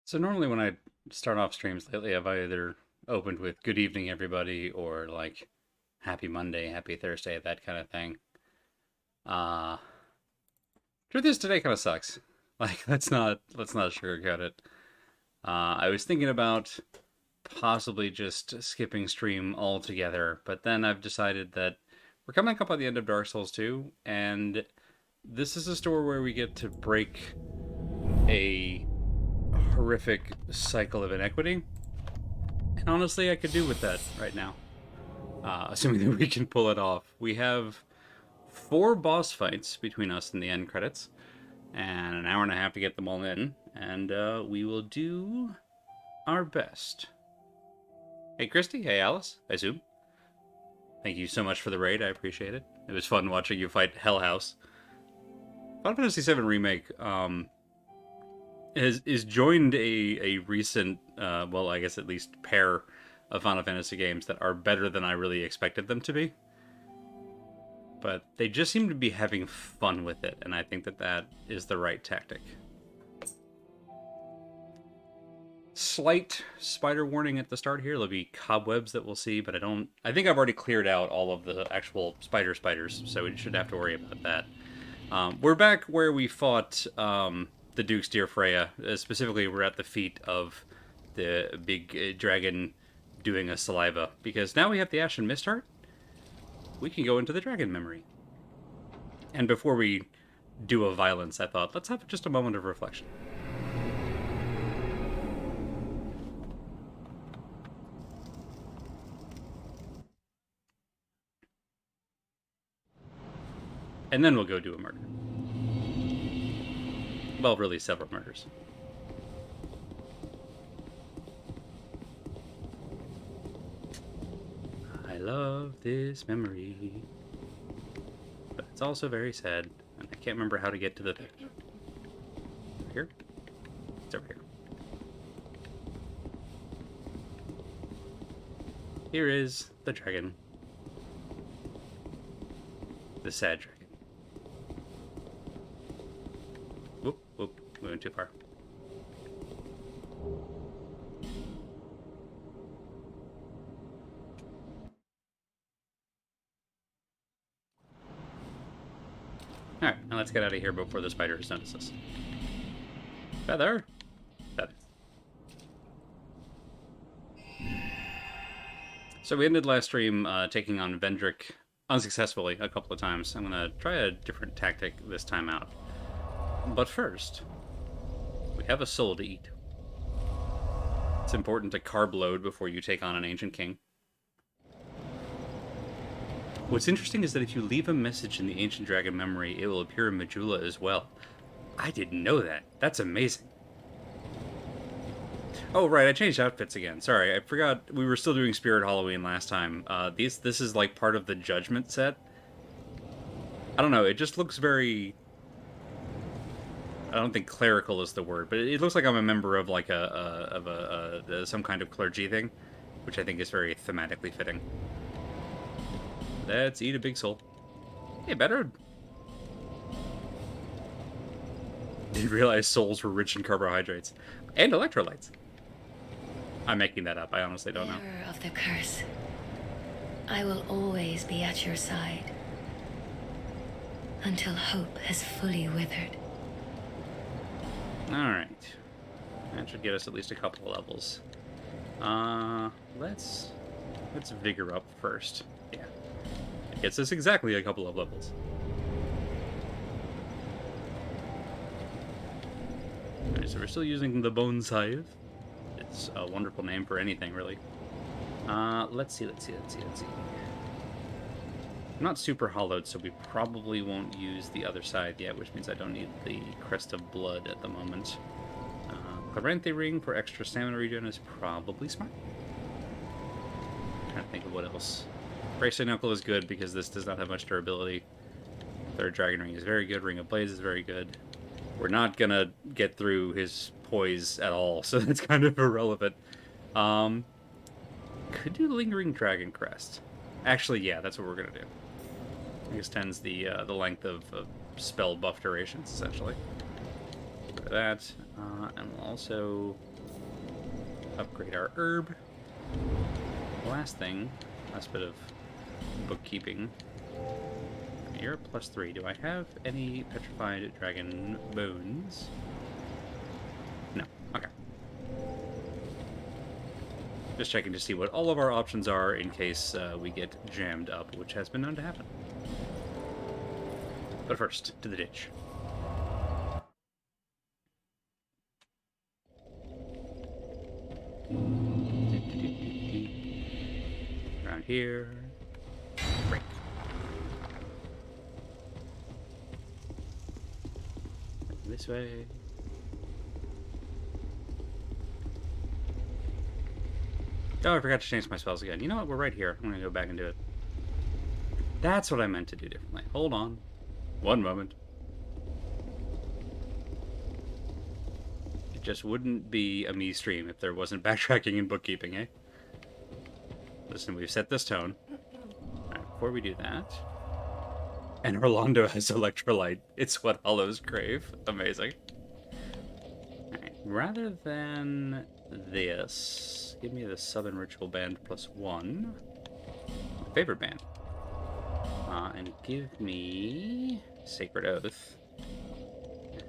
So normally when I start off streams lately, I've either opened with "Good evening, everybody" or like "Happy Monday, Happy Thursday," that kind of thing. Uh Truth is, today kind of sucks. Like, let's not sugarcoat it. I was thinking about possibly just skipping stream altogether, but then I've decided that we're coming up on the end of Dark Souls 2, and this is a store where we get to break a horrific cycle of inequity. And honestly, I could do with that right now, assuming that we can pull it off. We have four boss fights between us and the end credits, and an hour and a half to get them all in, and we will do our best. Hey, Christy. Hey, Alice. I assume. Thank you so much for the raid. I appreciate it. It was fun watching you fight Hell House. Final Fantasy VII Remake is joined a recent, well, I guess at least pair of Final Fantasy games that are better than I really expected them to be. But they just seem to be having fun with it, and I think that that is the right tactic. Slight spider warning at the start here. There'll be cobwebs that we'll see, but I think I've already cleared out all of the actual spiders, so we shouldn't have to worry about that. We're back where we fought the Duke's dear Freya. Specifically, we're at the feet of the big dragon doing a saliva, because now we have the Ashen Mistheart. We can go into the dragon memory. And before we do a violence, I thought, let's have just a moment of reflection. And then we'll go do a murder. Well, really, several murders. I love this memory, but it's also very sad, and I can't remember how to get to the thing. Over here? It's over here. Here is the dragon. The sad dragon. Whoop, whoop, we went too far. Alright, now let's get out of here before the spiders notice us. Feather! Feather. So we ended last stream taking on Vendrick unsuccessfully a couple of times. I'm gonna try a different tactic this time out. But first, we have a soul to eat. It's important to carb load before you take on an ancient king. What's interesting is that if you leave a message in the Ancient Dragon memory, it will appear in Majula as well. I didn't know that. That's amazing. Oh, right, I changed outfits again. Sorry, I forgot we were still doing Spirit Halloween last time. This is like part of the Judgment set. I don't know, it just looks very... I don't think clerical is the word, but it looks like I'm a member of like some kind of clergy thing, which I think is very thematically fitting. Let's eat a big soul. Hey, better. Didn't realize souls were rich in carbohydrates and electrolytes. I'm making that up. I honestly don't know. Bearer of the curse, I will always be at your side until hope has fully withered. All right, that should get us at least a couple of levels. Let's vigor up first. Yeah, it gets us exactly a couple of levels. All right, so we're still using the Bone Scythe. It's a wonderful name for anything, really. Let's see. I'm not super hollowed, so we probably won't use the other side yet, which means I don't need the Crest of Blood at the moment. Claranthe Ring for extra stamina regen is probably smart. I'm trying to think of what else. Bracelet Knuckle is good because this does not have much durability. Third Dragon Ring is very good. Ring of Blaze is very good. We're not gonna get through his poise at all, so that's kind of irrelevant. Could do Lingering Dragon Crest. Actually, yeah, that's what we're gonna do. It extends the length of spell buff durations, essentially. That, and we'll also upgrade our herb. Last thing, last bit of bookkeeping. You're at +3. Do I have any petrified dragon bones? No. Okay. Just checking to see what all of our options are in case we get jammed up, which has been known to happen. But first, to the ditch. Around here. Break. This way. Oh, I forgot to change my spells again. You know what? We're right here. I'm going to go back and do it. That's what I meant to do differently. Hold on. One moment. It just wouldn't be a me stream if there wasn't backtracking and bookkeeping, eh? Listen, we've set this tone. Alright, before we do that... And Orlando has electrolyte. It's what hollows crave. Amazing. Alright, rather than this, give me the Southern Ritual Band +1. My favorite band. And give me Sacred Oath.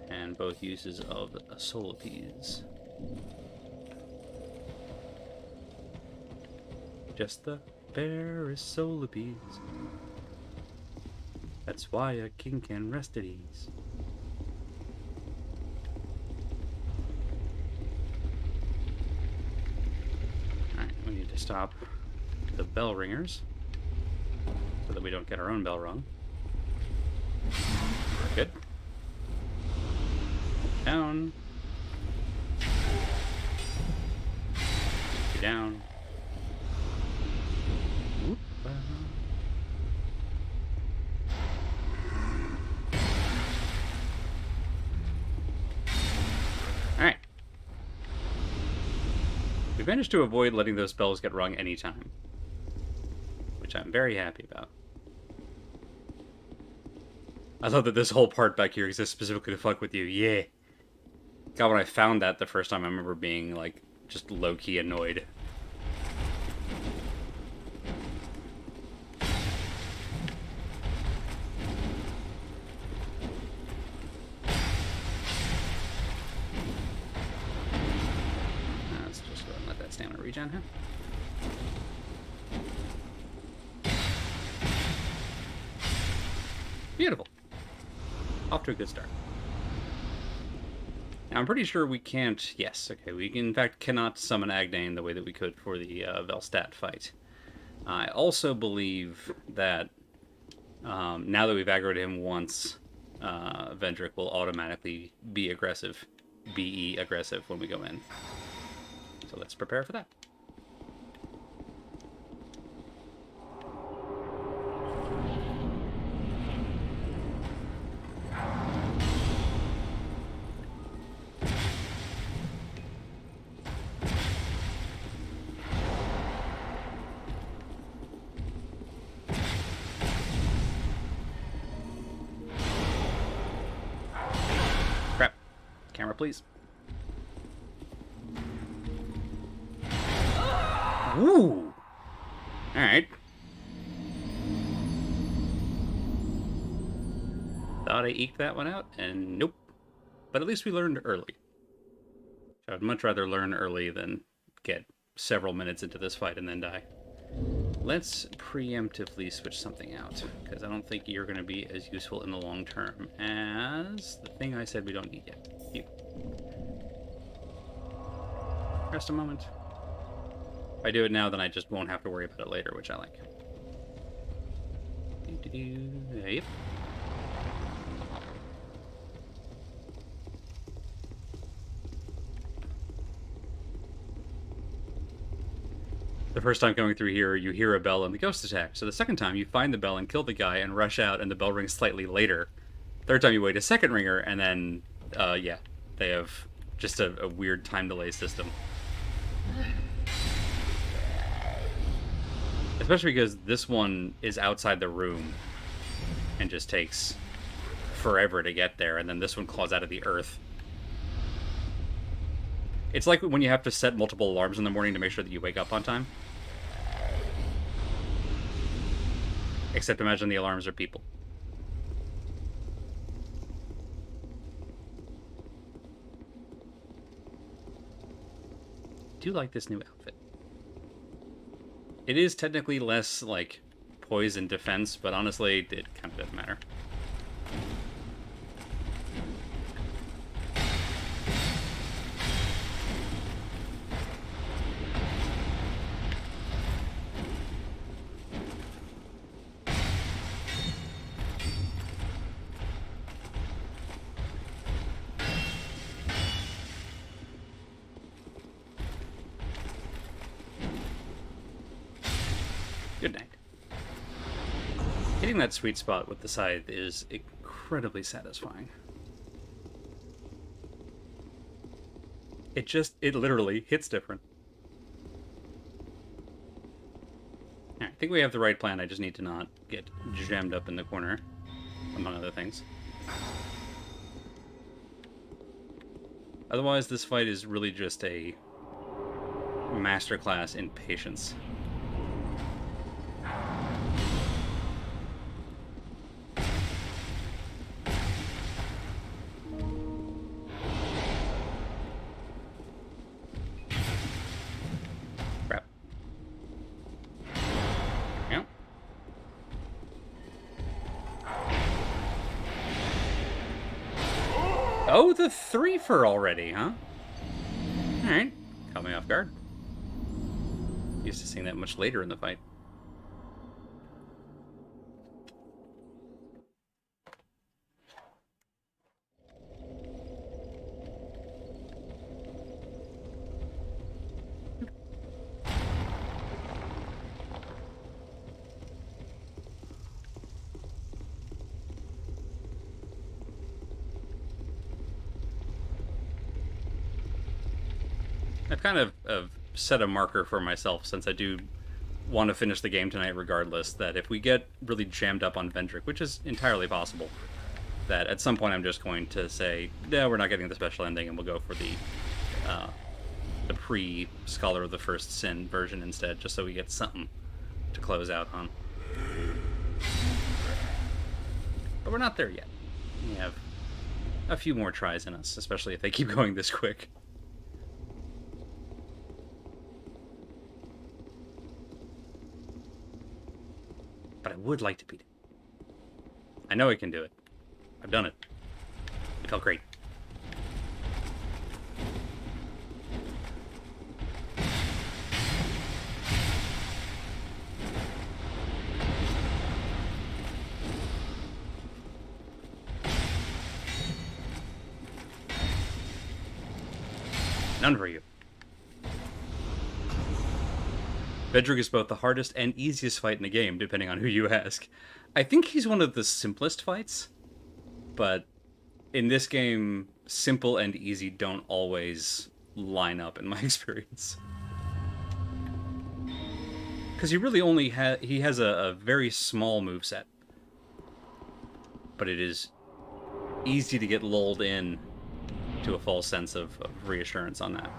And both uses of Soul Appease. Just the barest Soul Appease. That's why a king can rest at ease. Alright, we need to stop the bell ringers so that we don't get our own bell rung. Good. Down. Get down. Whoop. Alright. We managed to avoid letting those bells get rung anytime, which I'm very happy about. I love that this whole part back here exists specifically to fuck with you. Yeah. God, when I found that the first time, I remember being, like, just low-key annoyed. Let's just go ahead and let that stamina regen, huh? Beautiful. Off to a good start. Now, I'm pretty sure we can't... Yes, okay, we in fact cannot summon Agdane the way that we could for the Velstadt fight. I also believe that now that we've aggroed him once, Vendrick will automatically be aggressive, BE aggressive when we go in. So let's prepare for that. Crap. Camera, please. Ooh! Alright. Thought I eked that one out, and nope. But at least we learned early. I would much rather learn early than get several minutes into this fight and then die. Let's preemptively switch something out, because I don't think you're going to be as useful in the long term as the thing I said we don't need yet. You. Rest a moment. If I do it now, then I just won't have to worry about it later, which I like. Yep. The first time going through here, you hear a bell and the ghost attack. So the second time, you find the bell and kill the guy and rush out, and the bell rings slightly later. Third time, you wait a second ringer, and then, yeah, they have just a weird time delay system. Especially because this one is outside the room and just takes forever to get there, and then this one claws out of the earth. It's like when you have to set multiple alarms in the morning to make sure that you wake up on time. Except imagine the alarms are people. I do like this new outfit. It is technically less, like, poise and defense, but honestly, it kind of doesn't matter. Good night. Hitting that sweet spot with the scythe is incredibly satisfying. It literally hits different. Alright, I think we have the right plan. I just need to not get jammed up in the corner, among other things. Otherwise, this fight is really just a masterclass in patience. Crap. Yeah. Oh, the 3-fer already, huh? Alright. Caught me off guard. Used to seeing that much later in the fight. I've kind of set a marker for myself, since I do want to finish the game tonight regardless, that if we get really jammed up on Vendrick, which is entirely possible, that at some point I'm just going to say, no, we're not getting the special ending, and we'll go for the pre-Scholar of the First Sin version instead, just so we get something to close out on. But we're not there yet. We have a few more tries in us, especially if they keep going this quick. But I would like to beat it. I know I can do it. I've done it. It felt great. None for you. Vendrick is both the hardest and easiest fight in the game, depending on who you ask. I think he's one of the simplest fights, but in this game, simple and easy don't always line up in my experience. Because he really only has a very small moveset, but it is easy to get lulled in to a false sense of reassurance on that.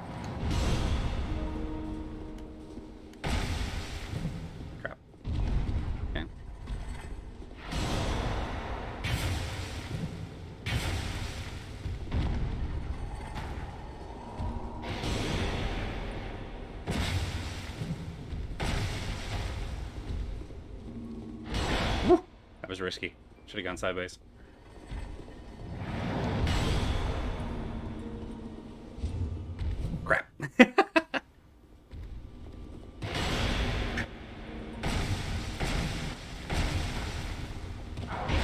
Crap. Okay. Woo! That was risky. Should have gone sideways. Crap.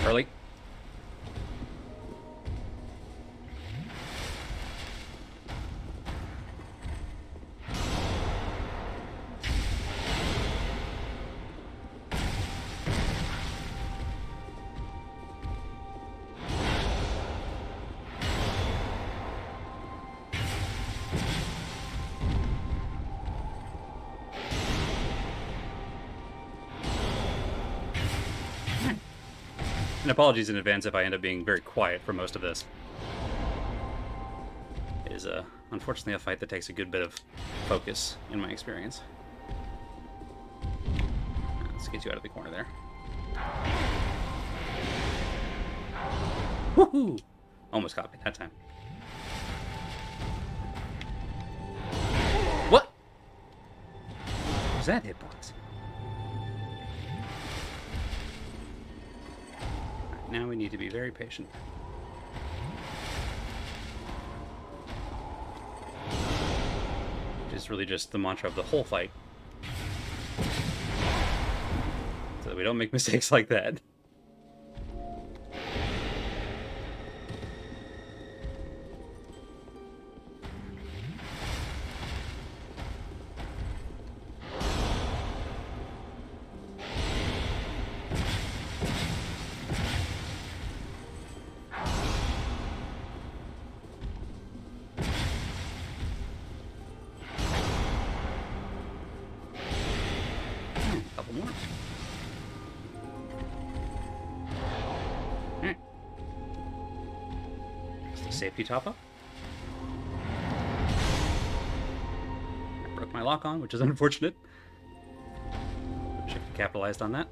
Early. And apologies in advance if I end up being very quiet for most of this. is unfortunately a fight that takes a good bit of focus, in my experience. Let's get you out of the corner there. Woohoo! Almost caught me that time. What? Was that hitbox? Right, now we need to be very patient. Which is really just the mantra of the whole fight. So that we don't make mistakes like that. Couple more. Alright. Just a safety top up. I broke my lock on, which is unfortunate. Should have capitalized on that.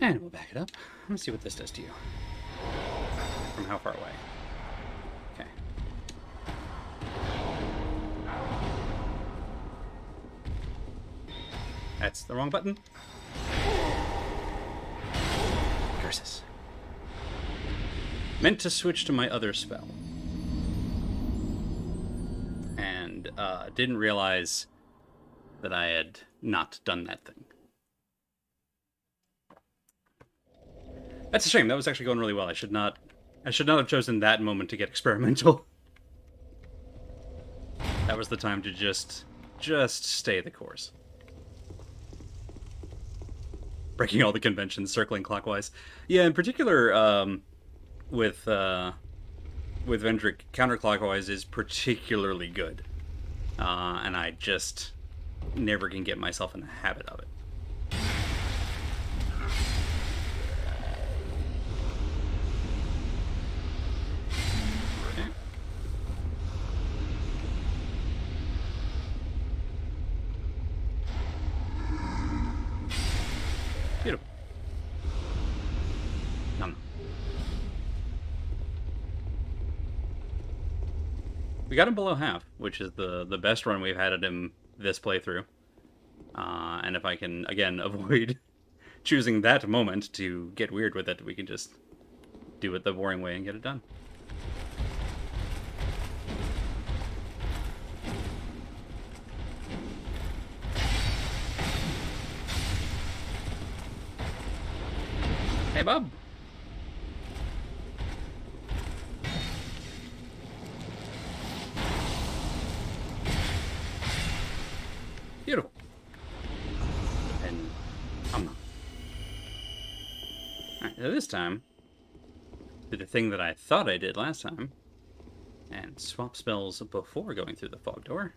And we'll back it up. Let's see what this does to you. From how far away? Okay. That's the wrong button. Curses. Meant to switch to my other spell. And didn't realize that I had not done that thing. That's a shame. That was actually going really well. I should not have chosen that moment to get experimental. That was the time to just stay the course. Breaking all the conventions, circling clockwise. Yeah, in particular, with Vendrick, counterclockwise is particularly good. And I just never can get myself in the habit of it. Beautiful. Nom. We got him below half, which is the best run we've had at him this playthrough. And if I can, again, avoid choosing that moment to get weird with it, we can just do it the boring way and get it done. Hey, Bob. Beautiful. And Alright, now this time, do the thing that I thought I did last time, and swap spells before going through the fog door,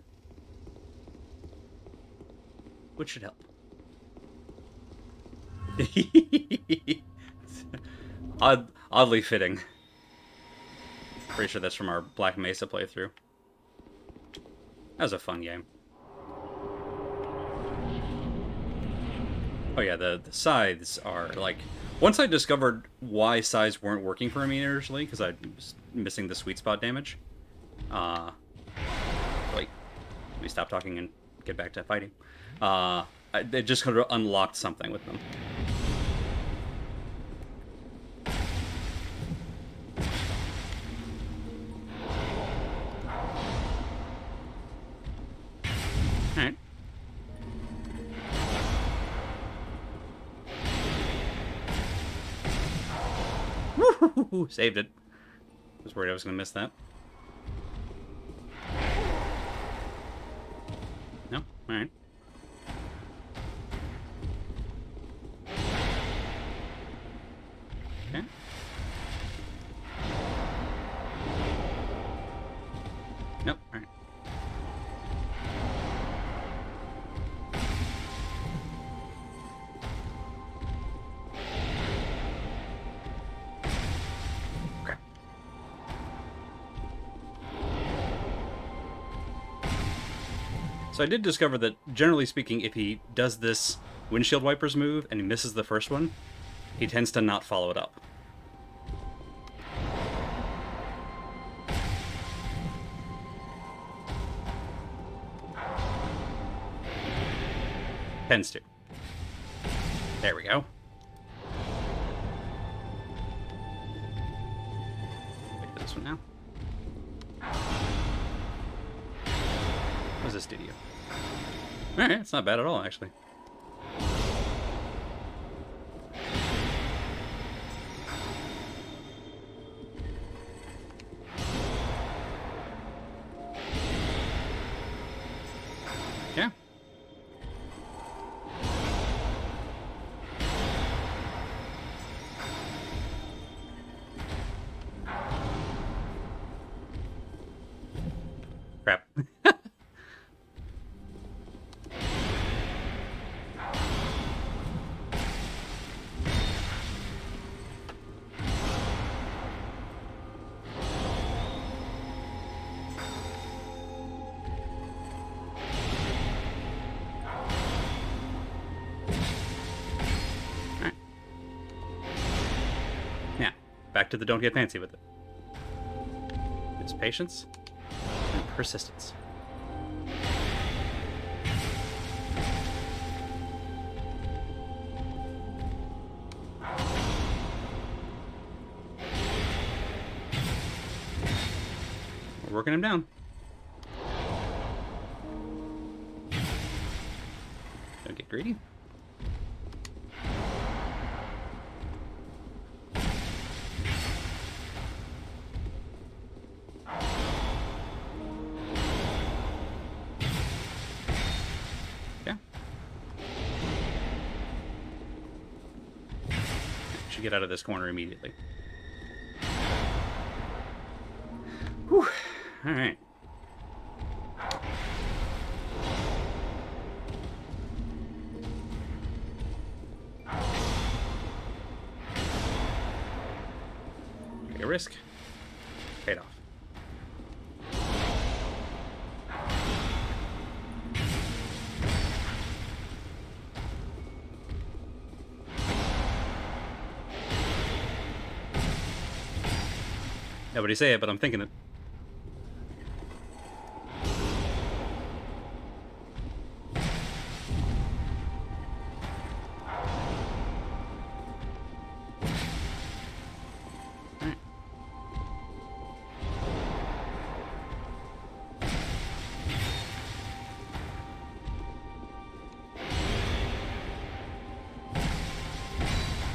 which should help. Oddly fitting. Pretty sure that's from our Black Mesa playthrough. That was a fun game. Oh yeah, the scythes are like... Once I discovered why scythes weren't working for me initially, because I was missing the sweet spot damage. Wait, let me stop talking and get back to fighting. It just kind of unlocked something with them. Alright. Woo! Saved it. I was worried I was going to miss that. No? Alright. Okay. Nope. All right. Okay. So I did discover that, generally speaking, if he does this windshield wipers move and he misses the first one, he tends to not follow it up. Tends to. There we go. Wait for this one now. What does this do to you? Alright, it's not bad at all, actually. Yeah. Crap. Alright. Now, back to the don't get fancy with it. It's patience and persistence. We're working him down. Don't get greedy. Yeah. Should get out of this corner immediately. Whew. All right. Take a risk. Paid off. Nobody say it, but I'm thinking it.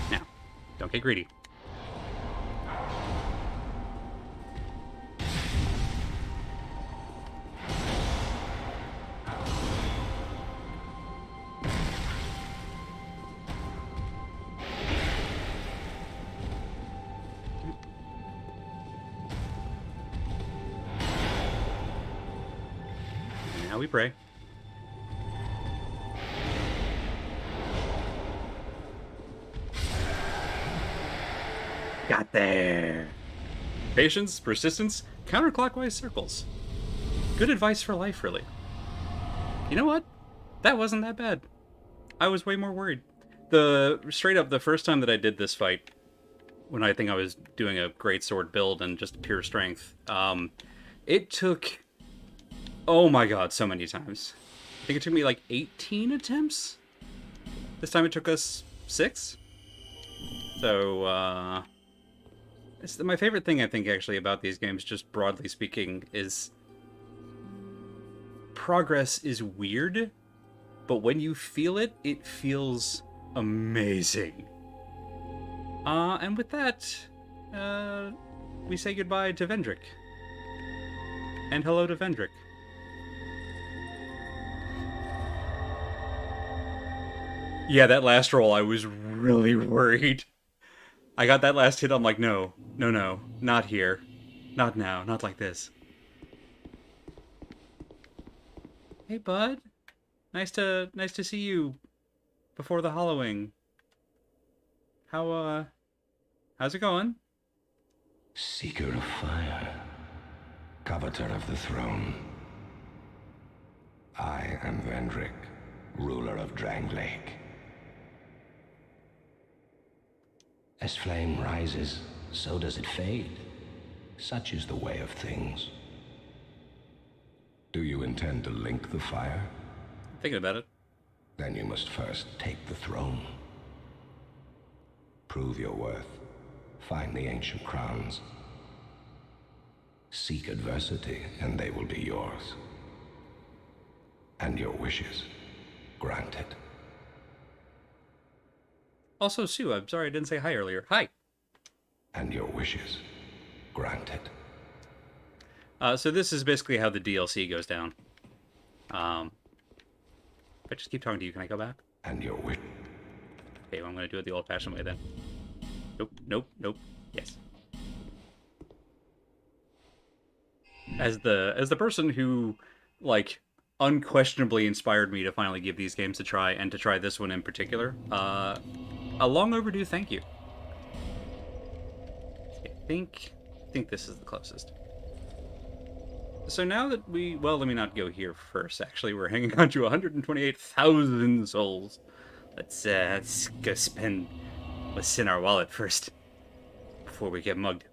Now, don't get greedy. Now we pray. Got there. Patience, persistence, counterclockwise circles. Good advice for life, really. You know what? That wasn't that bad. I was way more worried. Straight up, the first time that I did this fight, when I think I was doing a great sword build and just pure strength, it took, oh my god, so many times. I think it took me like 18 attempts. This time it took us 6. So, it's my favorite thing, I think, actually, about these games, just broadly speaking, is progress is weird, but when you feel it, it feels amazing. And with that, we say goodbye to Vendrick. And hello to Vendrick. Yeah, that last roll, I was really worried. I got that last hit. I'm like, no, no, no, not here, not now, not like this. Hey, bud. Nice to see you before the hollowing. How's it going? Seeker of fire, coveter of the throne. I am Vendrick, ruler of Drangleic. As flame rises, so does it fade. Such is the way of things. Do you intend to link the fire? Thinking about it. Then you must first take the throne. Prove your worth. Find the ancient crowns. Seek adversity, and they will be yours. And your wishes granted. Also, Sue, I'm sorry I didn't say hi earlier. Hi. And your wishes granted. So this is basically how the DLC goes down. If I just keep talking to you, can I go back? And your wish. Okay, well, I'm going to do it the old-fashioned way then. Nope, nope, nope. Yes. As the person who, like, unquestionably inspired me to finally give these games a try, and to try this one in particular, a long overdue thank you. I think this is the closest. So now that well, let me not go here first. Actually, we're hanging on to 128,000 souls. Let's go spend what's in our wallet first before we get mugged.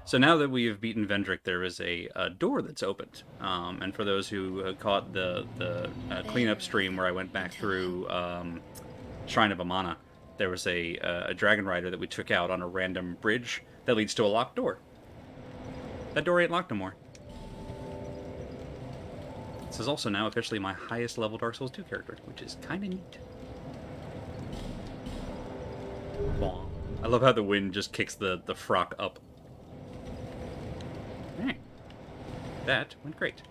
So now that we have beaten Vendrick, there is a door that's opened. And for those who caught the cleanup stream where I went back through Shrine of Amana, there was a dragon rider that we took out on a random bridge that leads to a locked door. That door ain't locked no more. This is also now officially my highest level Dark Souls 2 character, which is kind of neat. I love how the wind just kicks the frock up. Alright. That went great.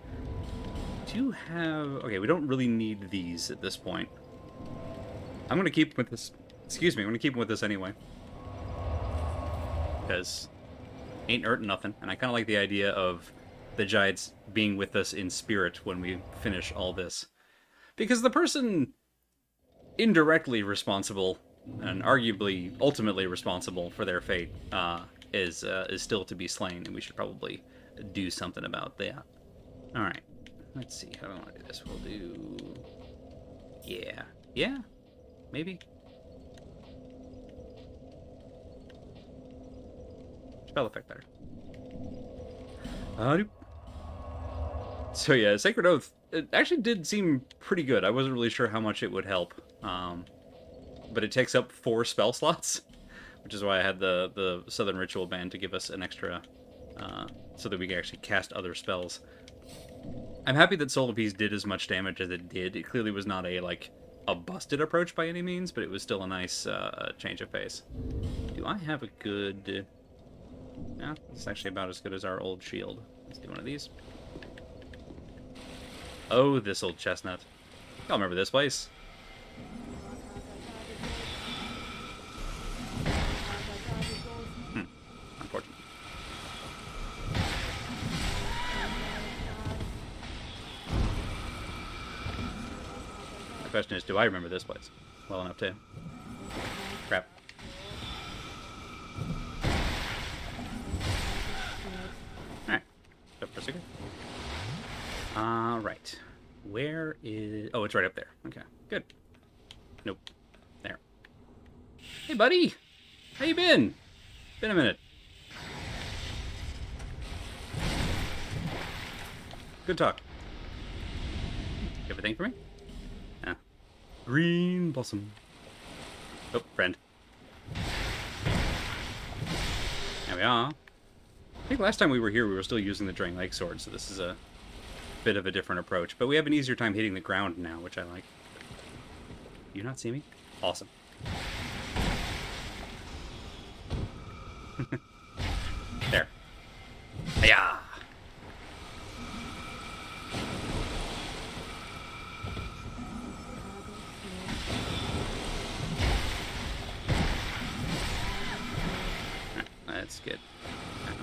Do you have... Okay, we don't really need these at this point. I'm going to keep with this... Excuse me, I'm going to keep with this anyway. Because... ain't hurting nothing, and I kind of like the idea of the Giants being with us in spirit when we finish all this. Because the person indirectly responsible, and arguably ultimately responsible for their fate, is still to be slain, and we should probably do something about that. Alright, let's see, how do I want to do this? We'll do... Yeah, maybe? Spell effect better. So yeah, Sacred Oath, it actually did seem pretty good. I wasn't really sure how much it would help. But it takes up 4 spell slots, which is why I had the Southern Ritual Band to give us an extra, so that we can actually cast other spells. I'm happy that Soul Appease did as much damage as it did. It clearly was not a busted approach by any means, but it was still a nice change of pace. Do I have a good... Yeah, it's actually about as good as our old shield. Let's do one of these. Oh, this old chestnut. Y'all remember this place. Unfortunate. The question is, do I remember this place well enough to? Crap. Alright. Up for a second. Right. Where is... Oh, it's right up there. Okay, good. Nope. There. Hey, buddy! How you been? Been a minute. Good talk. You have a thing for me? Yeah. Green blossom. Oh, friend. There we are. I think last time we were here, we were still using the Drangleic sword, so this is a bit of a different approach. But we have an easier time hitting the ground now, which I like. You not see me? Awesome. There. Hiya! Let's get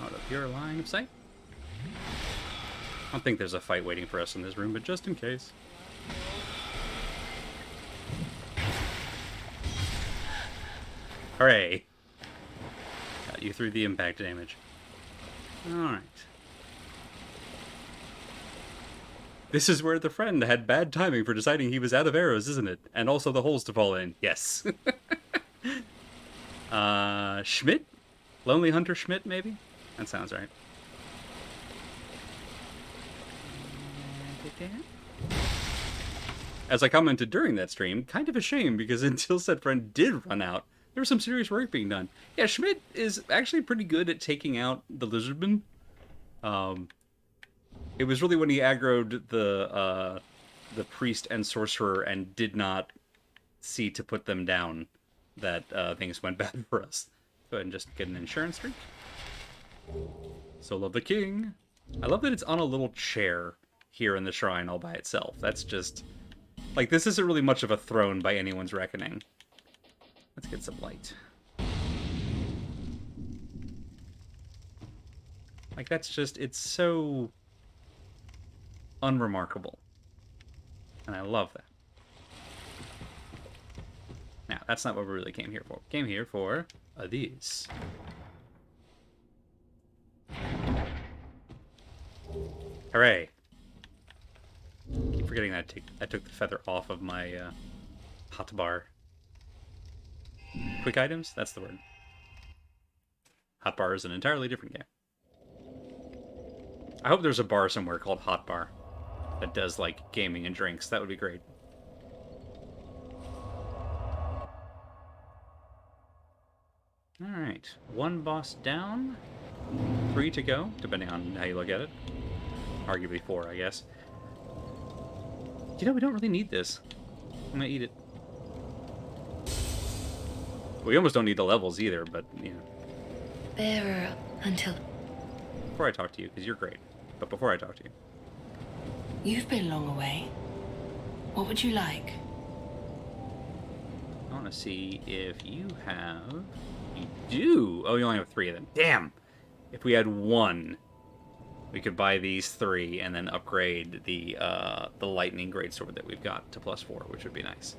out of your line of sight. I don't think there's a fight waiting for us in this room, but just in case. Hooray! Got you through the impact damage. Alright. This is where the friend had bad timing for deciding he was out of arrows, isn't it? And also the holes to fall in. Yes. Schmidt? Lonely Hunter Schmidt, maybe? That sounds right. As I commented during that stream, kind of a shame because until said friend did run out, there was some serious work being done. Yeah, Schmidt is actually pretty good at taking out the lizardmen. It was really when he aggroed the priest and sorcerer and did not see to put them down that things went bad for us. Go ahead and just get an insurance streak. Soul of the King. I love that it's on a little chair here in the shrine all by itself. That's just... like, this isn't really much of a throne by anyone's reckoning. Let's get some light. Like, that's just... it's so... unremarkable. And I love that. Now, that's not what we really came here for. We came here for these. Hooray. Keep forgetting that I took the feather off of my hotbar. Quick items? That's the word. Hotbar is an entirely different game. I hope there's a bar somewhere called Hotbar that does, like, gaming and drinks. That would be great. Alright. One boss down. 3 to go, depending on how you look at it. Arguably 4, I guess. You know, we don't really need this. I'm gonna eat it. We almost don't need the levels either, but, you know. Bearer until... Before I talk to you, because you're great. But before I talk to you. You've been long away. What would you like? I want to see if you have... You do! Oh, you only have 3 of them. Damn! If we had 1, we could buy these 3 and then upgrade the lightning greatsword that we've got to +4, which would be nice.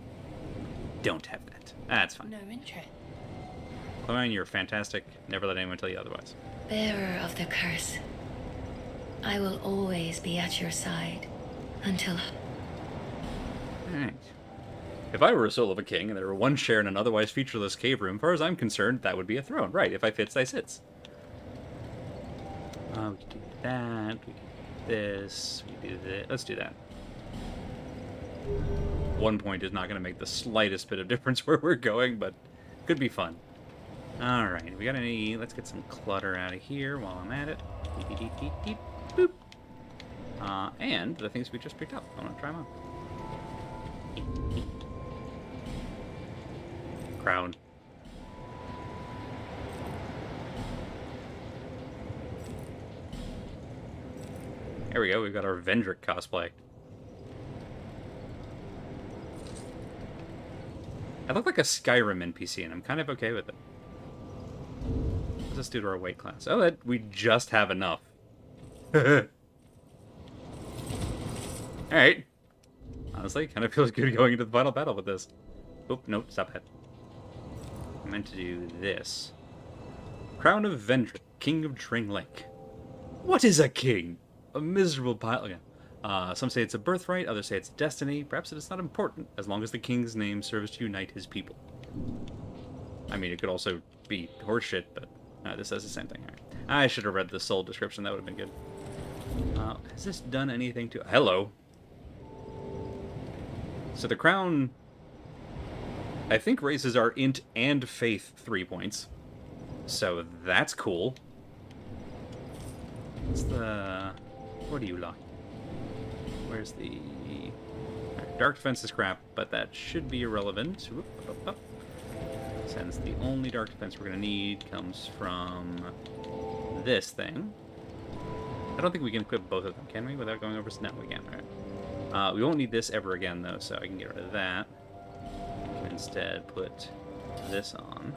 Don't have that. That's fine. No interest. Clemine, you're fantastic. Never let anyone tell you otherwise. Bearer of the curse, I will always be at your side until... Alright. If I were a soul of a king and there were 1 share in an otherwise featureless cave room, as far as I'm concerned, that would be a throne. Right, if I fits, I sits. We could do that, we could do this, we could do this. Let's do that. 1 point is not going to make the slightest bit of difference where we're going, but could be fun. Alright, we got any... let's get some clutter out of here while I'm at it. Deep, deep, deep, deep, boop. And the things we just picked up. I want to try them on. Crown. There we go, we've got our Vendrick cosplay. I look like a Skyrim NPC, and I'm kind of okay with it. What's this do to our weight class? Oh, we just have enough. Alright. Honestly, kind of feels good going into the final battle with this. Oh, nope, stop that. I meant to do this. Crown of Vendrick, King of Drangleic. What is a king? A miserable pile... okay. Some say it's a birthright, others say it's destiny. Perhaps it is not important, as long as the king's name serves to unite his people. I mean, it could also be horseshit, but this says the same thing. Right. I should have read the soul description, that would have been good. Has this done anything to... hello. So the crown, I think, raises our int and faith 3 points. So that's cool. What's the... what do you like? Where's the... dark defense is crap, but that should be irrelevant. Whoop, up, up. Since the only dark defense we're going to need comes from this thing. I don't think we can equip both of them, can we, without going over... no, we can, right? We won't need this ever again, though, so I can get rid of that. Instead, put this on.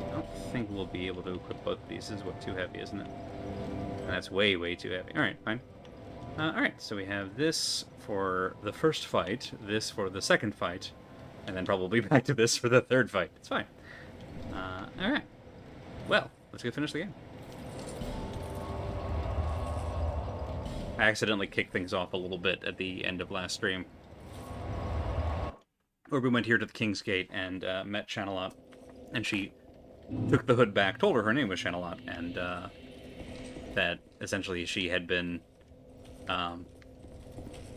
I don't think we'll be able to equip both of these. This is what, too heavy, isn't it? And that's way, way too heavy. Alright, fine. Alright, so we have this for the first fight, this for the second fight, and then probably back to this for the third fight. It's fine. Alright. Well, let's go finish the game. I accidentally kicked things off a little bit at the end of last stream, where we went here to the King's Gate and met Shanalot, and she took the hood back, told her name was Shanalot, and that essentially she had been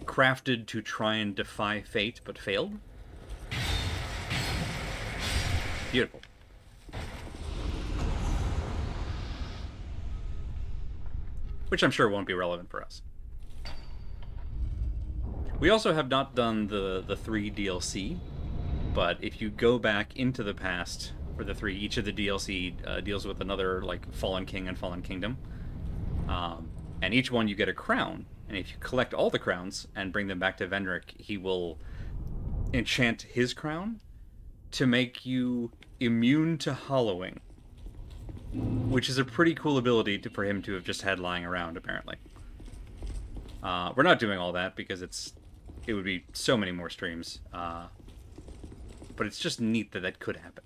crafted to try and defy fate, but failed. Beautiful. Which I'm sure won't be relevant for us. We also have not done the 3 DLC, but if you go back into the past for the 3, each of the DLC deals with another, like, Fallen King and Fallen Kingdom. And each one you get a crown, and if you collect all the crowns and bring them back to Vendrick, he will enchant his crown to make you immune to hollowing, which is a pretty cool ability for him to have just had lying around, apparently. We're not doing all that because it would be so many more streams, but it's just neat that that could happen.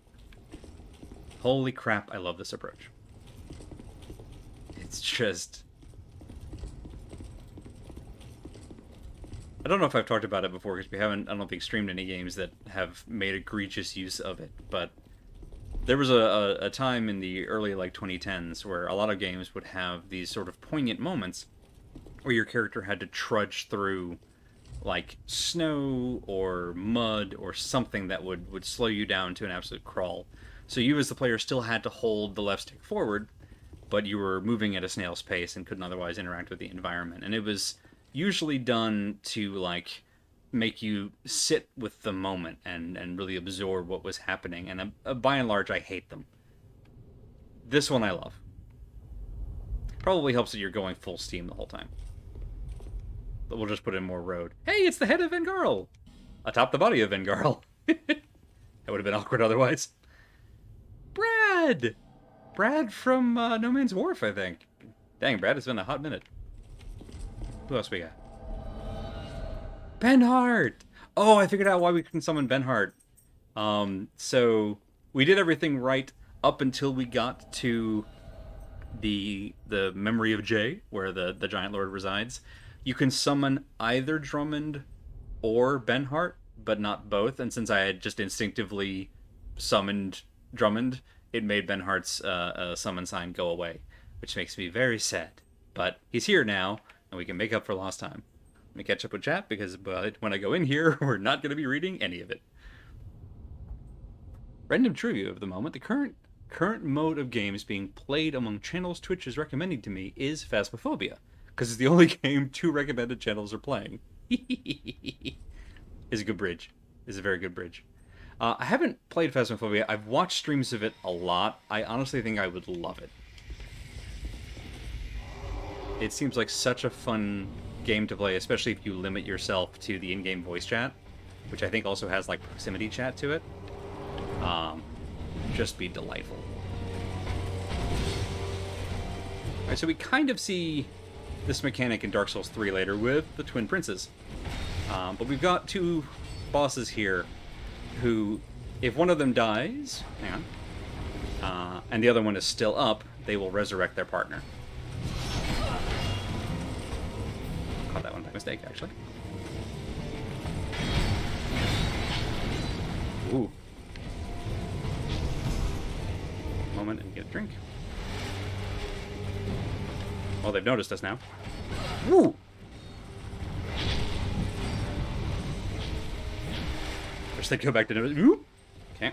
Holy crap, I love this approach. It's just... I don't know if I've talked about it before, because we haven't, I don't think, streamed any games that have made egregious use of it, but there was a time in the early, like, 2010s where a lot of games would have these sort of poignant moments where your character had to trudge through, like, snow or mud or something that would slow you down to an absolute crawl. So you, as the player, still had to hold the left stick forward, but you were moving at a snail's pace and couldn't otherwise interact with the environment. And it was usually done to, like, make you sit with the moment and really absorb what was happening. And by and large, I hate them. This one I love. Probably helps that you're going full steam the whole time. But we'll just put in more road. Hey, it's the head of Vengarl! Atop the body of Vengarl. That would have been awkward otherwise. Brad! Brad from No Man's Wharf, I think. Dang, Brad, it's been a hot minute. Who else we got? Benhart! Oh, I figured out why we couldn't summon Benhart. So we did everything right up until we got to the Memory of Jay, where the Giant Lord resides. You can summon either Drummond or Benhart, but not both. And since I had just instinctively summoned Drummond, it made Benhart's summon sign go away, which makes me very sad. But he's here now, and we can make up for lost time. Let me catch up with chat, because when I go in here, we're not going to be reading any of it. Random trivia of the moment. The current mode of games being played among channels Twitch is recommending to me is Phasmophobia, because it's the only game 2 recommended channels are playing. Is a good bridge. Is a very good bridge. I haven't played Phasmophobia. I've watched streams of it a lot. I honestly think I would love it. It seems like such a fun game to play, especially if you limit yourself to the in-game voice chat, which I think also has, like, proximity chat to it. Just be delightful. Alright, so we kind of see this mechanic in Dark Souls 3 later with the Twin Princes. But we've got 2 bosses here who, if one of them dies, hang on, and the other one is still up, they will resurrect their partner. Caught that one by mistake, actually. Ooh. Moment and get a drink. Oh, they've noticed us now. Woo! First they go back to notice. Ooh! Okay.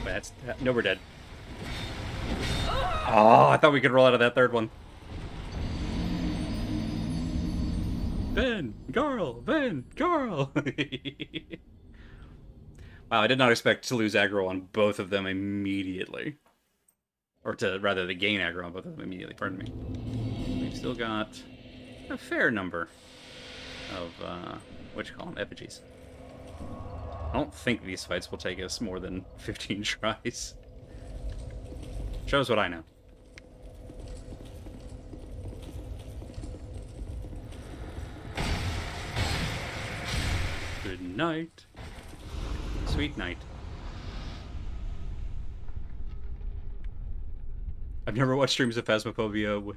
That's... No, we're dead. Oh, I thought we could roll out of that third one. Vengarl! Wow, I did not expect to lose aggro on both of them immediately. Or to, rather, to gain aggro on both of them immediately, pardon me. We've still got a fair number of, what you call them, effigies. I don't think these fights will take us more than 15 tries. Shows what I know. Good night. Sweet night. I've never watched streams of Phasmophobia.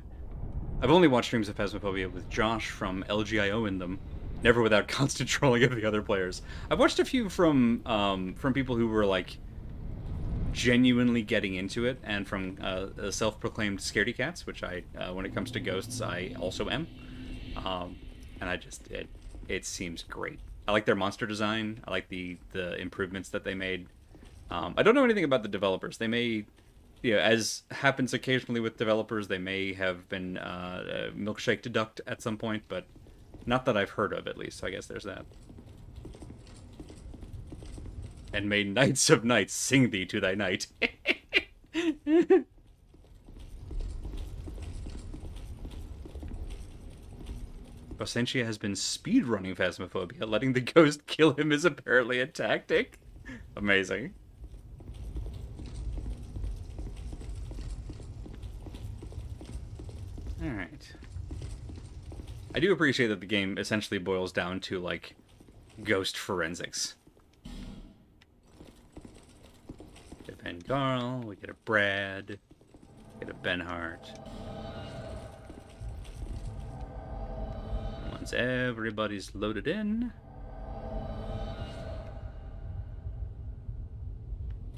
I've only watched streams of Phasmophobia with Josh from LGIO in them. Never without constant trolling of the other players. I've watched a few from people who were like genuinely getting into it, and from self-proclaimed scaredy cats, which I, when it comes to ghosts, I also am. And I just it seems great. I like their monster design. I like the improvements that they made. I don't know anything about the developers. They may, as happens occasionally with developers, they may have been milkshake deduct at some point, but not that I've heard of, at least. So I guess there's that. And may knights of knights sing thee to thy knight. Basentia has been speedrunning Phasmophobia. Letting the ghost kill him is apparently a tactic. Amazing. Alright. I do appreciate that the game essentially boils down to, like, ghost forensics. Get a Ben Garl, we get a Brad, get a Benhart. Once everybody's loaded in...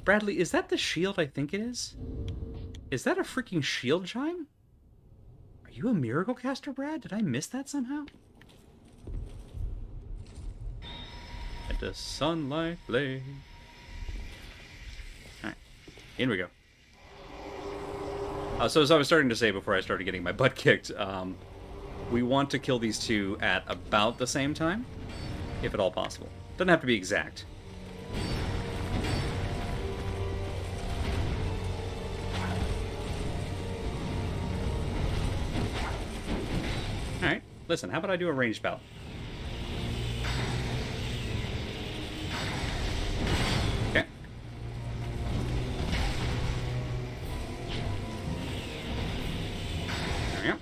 Bradley, is that the shield I think it is? Is that a freaking shield chime? Are you a miracle caster, Brad? Did I miss that somehow? Let the sunlight play. Alright, in we go. So as I was starting to say before I started getting my butt kicked, we want to kill these two at about the same time, if at all possible. Doesn't have to be exact. Alright, listen, how about I do a ranged bout? Okay. There we go.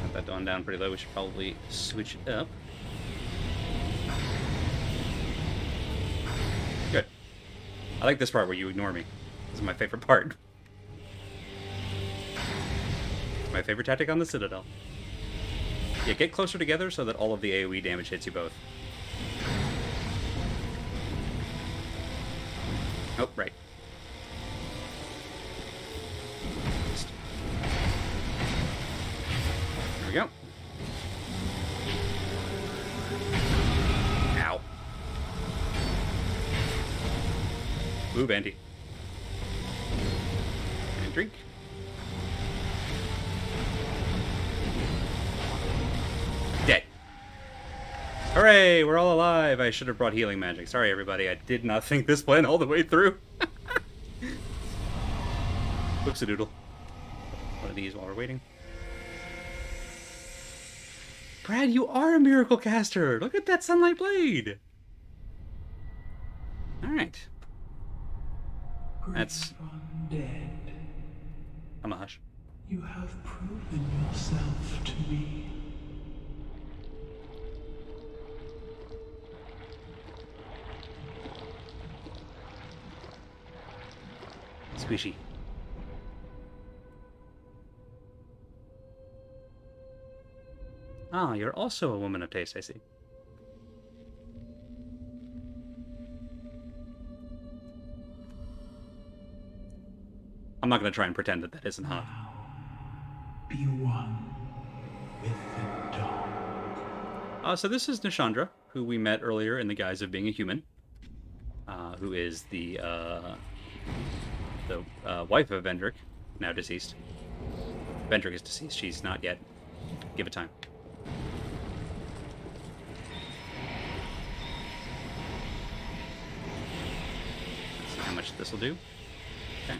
Got that dawn down pretty low, we should probably switch it up. Good. I like this part where you ignore me. This is my favorite part. My favorite tactic on the Citadel. Yeah, get closer together so that all of the AoE damage hits you both. Oh, right. There we go. Ow. Move, Andy. And drink. Dead. Hooray, we're all alive. I should have brought healing magic. Sorry, everybody. I did not think this plan all the way through. Whoops-a-doodle. One of these while we're waiting. Brad, you are a miracle caster. Look at that sunlight blade. Alright. That's... Dead. I'm a hush. You have proven yourself to me. Squishy. Ah, you're also a woman of taste, I see. I'm not going to try and pretend that that isn't hot. Be one with the dark. So this is Nishandra, who we met earlier in the guise of being a human. Who is the wife of Vendrick, now deceased. Vendrick is deceased. She's not yet. Give it time. Let's see how much this will do. Okay.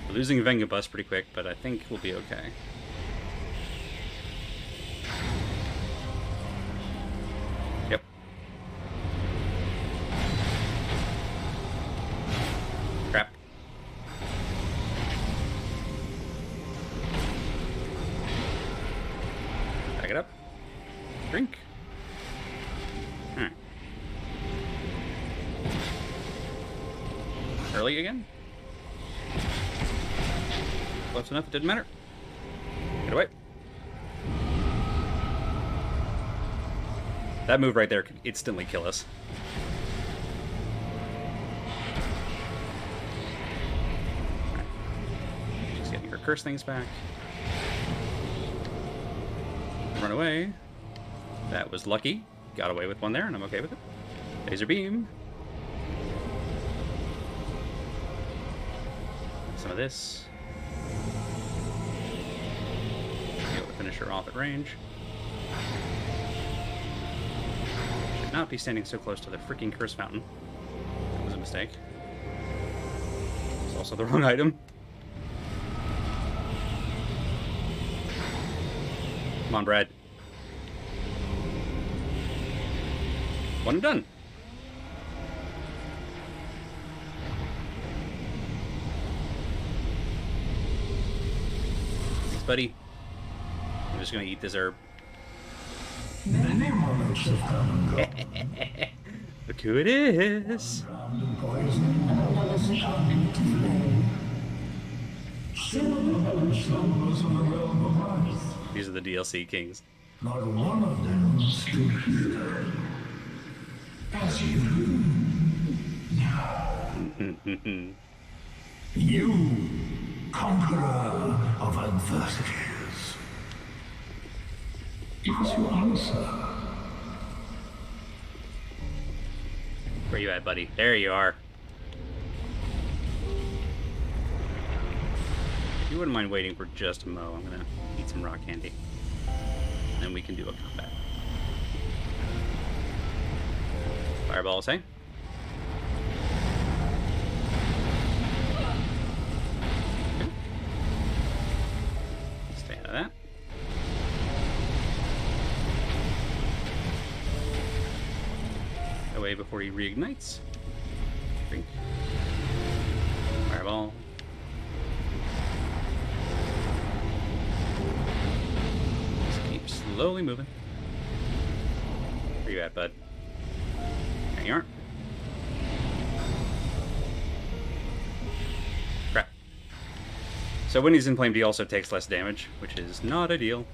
We're losing Vengabus pretty quick, but I think we'll be okay. Yep. Drink. Alright. Early again? Close enough, it didn't matter. Get away. That move right there could instantly kill us. Right. Just getting her curse things back. Run away. That was lucky. Got away with one there, and I'm okay with it. Laser beam. Some of this. Be able to finish her off at range. Should not be standing so close to the freaking curse fountain. That was a mistake. It's also the wrong item. Come on, Brad. One and done. Thanks, buddy. I'm just gonna eat this herb. Many monarchs have come and gone. Look who it is. Random poison and others come to flame. Similar slumbers of the realm of life. These are the DLC kings. Not one of them stood here. As you do. You, conqueror of adversities. Is your answer? Where you at, buddy? There you are. If you wouldn't mind waiting for just a mo, I'm gonna eat some rock candy. Then we can do a combat. Fireballs, hey? Okay. Stay out of that. Away before he reignites. Drink. Fireball. Just keep slowly moving. Where you at, bud? There you are. Crap. So when he's in flame, he also takes less damage, which is not ideal.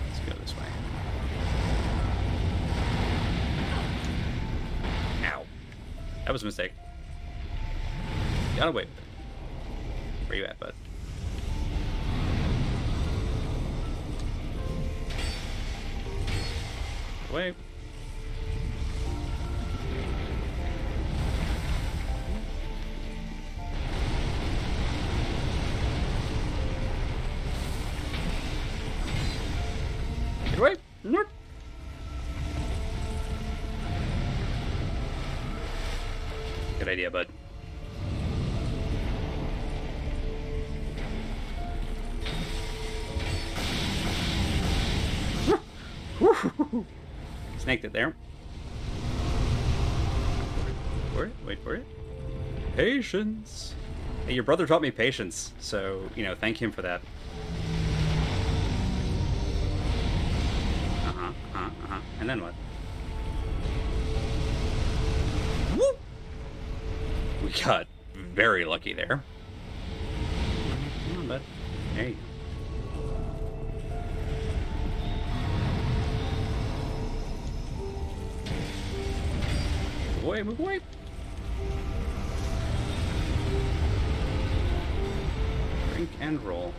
Let's go this way. Ow. That was a mistake. Got away with it. Where you at, bud? Away. Get away. Nope. Good idea, bud. Snaked it there. Wait for it. Wait for it. Patience. Hey, your brother taught me patience, so, you know, thank him for that. And then what? Woo! We got very lucky there. Come on, bud. There you go. Move away, move away. Drink and roll.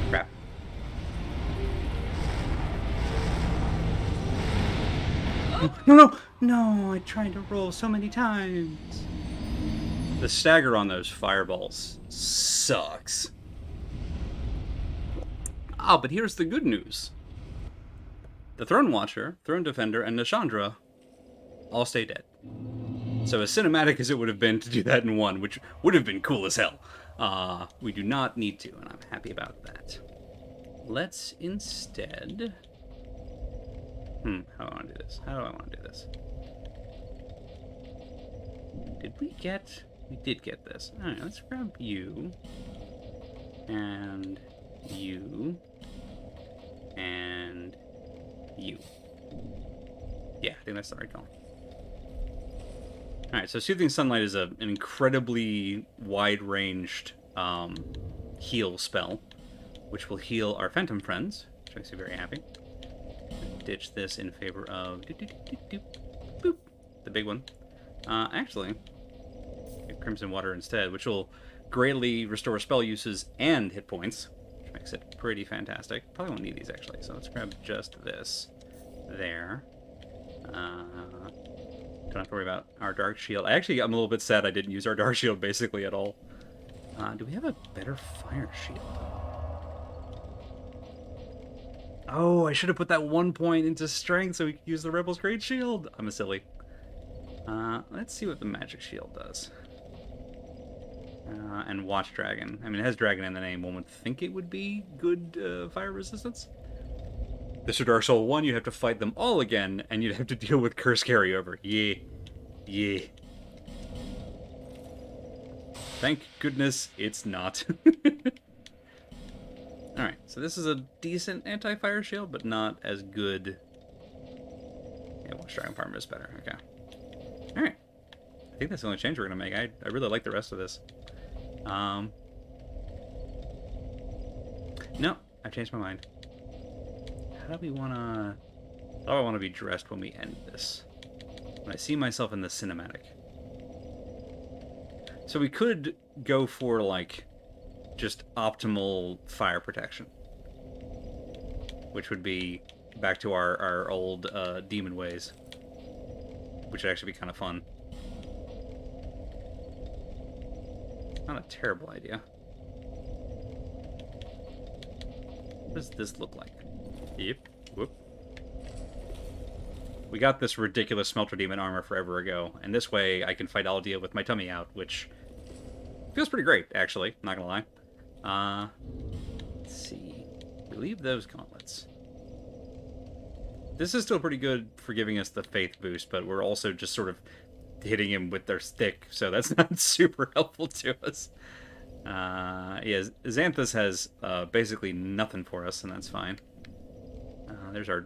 Crap. No, I tried to roll so many times. The stagger on those fireballs sucks. Ah, but here's the good news. The Throne Watcher, Throne Defender, and Nashandra all stay dead. So as cinematic as it would have been to do that in one, which would have been cool as hell, we do not need to, and I'm happy about that. Let's instead... how do I want to do this? How do I want to do this? Did we get... We did get this. Alright, let's grab you. And you, and you. Yeah, I think that's the right call. Alright, so Soothing Sunlight is an incredibly wide-ranged heal spell, which will heal our Phantom friends, which makes me very happy. Ditch this in favor of boop, the big one. Actually, get Crimson Water instead, which will greatly restore spell uses and hit points, which makes it pretty fantastic. Probably won't need these, actually, so let's grab just this. There. Don't have to worry about our Dark Shield. I'm a little bit sad I didn't use our Dark Shield basically at all. Do we have a better Fire Shield? Oh, I should have put that 1 point into Strength so we could use the Rebel's Great Shield. I'm a silly. Let's see what the Magic Shield does. And Watch Dragon. I mean, it has Dragon in the name. One would think it would be good fire resistance. This is Dark Soul 1, you have to fight them all again, and you'd have to deal with curse carryover. Yeah. Yeah. Thank goodness it's not. Alright, so this is a decent anti-fire shield, but not as good. Yeah, Watch Dragon Farmer is better. Okay. Alright. I think that's the only change we're going to make. I really like the rest of this. No, I've changed my mind. How do we want to... How do I want to be dressed when we end this? When I see myself in the cinematic. So we could go for, like, just optimal fire protection. Which would be back to our old demon ways. Which would actually be kind of fun. Not a terrible idea. What does this look like? Yep. Whoop. We got this ridiculous Smelter Demon armor forever ago, and this way I can fight Aldea with my tummy out, which feels pretty great, actually, not gonna lie. Let's see. We leave those gauntlets. This is still pretty good for giving us the faith boost, but we're also just sort of hitting him with their stick, so that's not super helpful to us. Yeah, Xanthus has basically nothing for us, and that's fine. There's our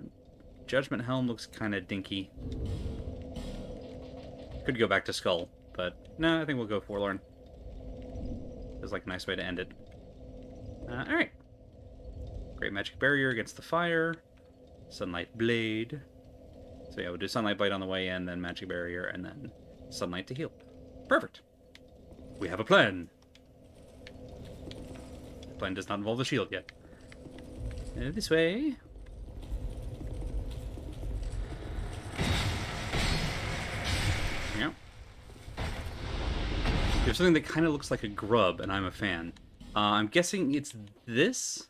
Judgment Helm, looks kind of dinky. Could go back to Skull, but no, I think we'll go Forlorn. Feels like a nice way to end it. Alright. Great Magic Barrier against the fire. Sunlight Blade. So yeah, we'll do Sunlight Blade on the way in, then Magic Barrier, and then Sunlight to heal. Perfect. We have a plan. The plan does not involve the shield yet. This way. Yeah. There's something that kind of looks like a grub, and I'm a fan. I'm guessing it's this,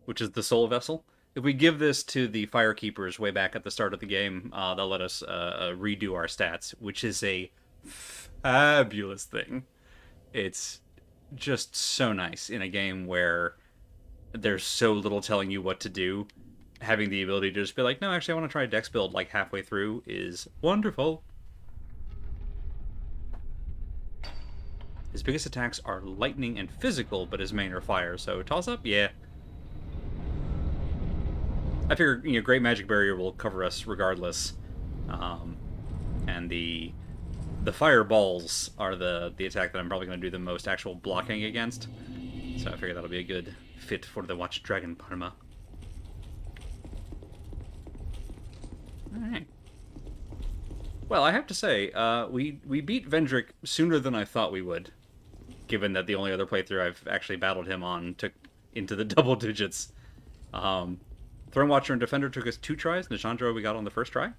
which is the Soul Vessel. If we give this to the Firekeepers way back at the start of the game, they'll let us redo our stats, which is a fabulous thing. It's just so nice in a game where there's so little telling you what to do. Having the ability to just be like, no, actually, I want to try a dex build like halfway through is wonderful. His biggest attacks are lightning and physical, but his main are fire, so toss up? Yeah. I figure, Great Magic Barrier will cover us regardless. And the fireballs are the attack that I'm probably going to do the most actual blocking against. So I figure that'll be a good fit for the Watch Dragon Parma. Alright. Well, I have to say, we beat Vendrick sooner than I thought we would. Given that the only other playthrough I've actually battled him on took into the double digits. Throne Watcher and Defender took us 2 tries. Nishandra we got on the first try.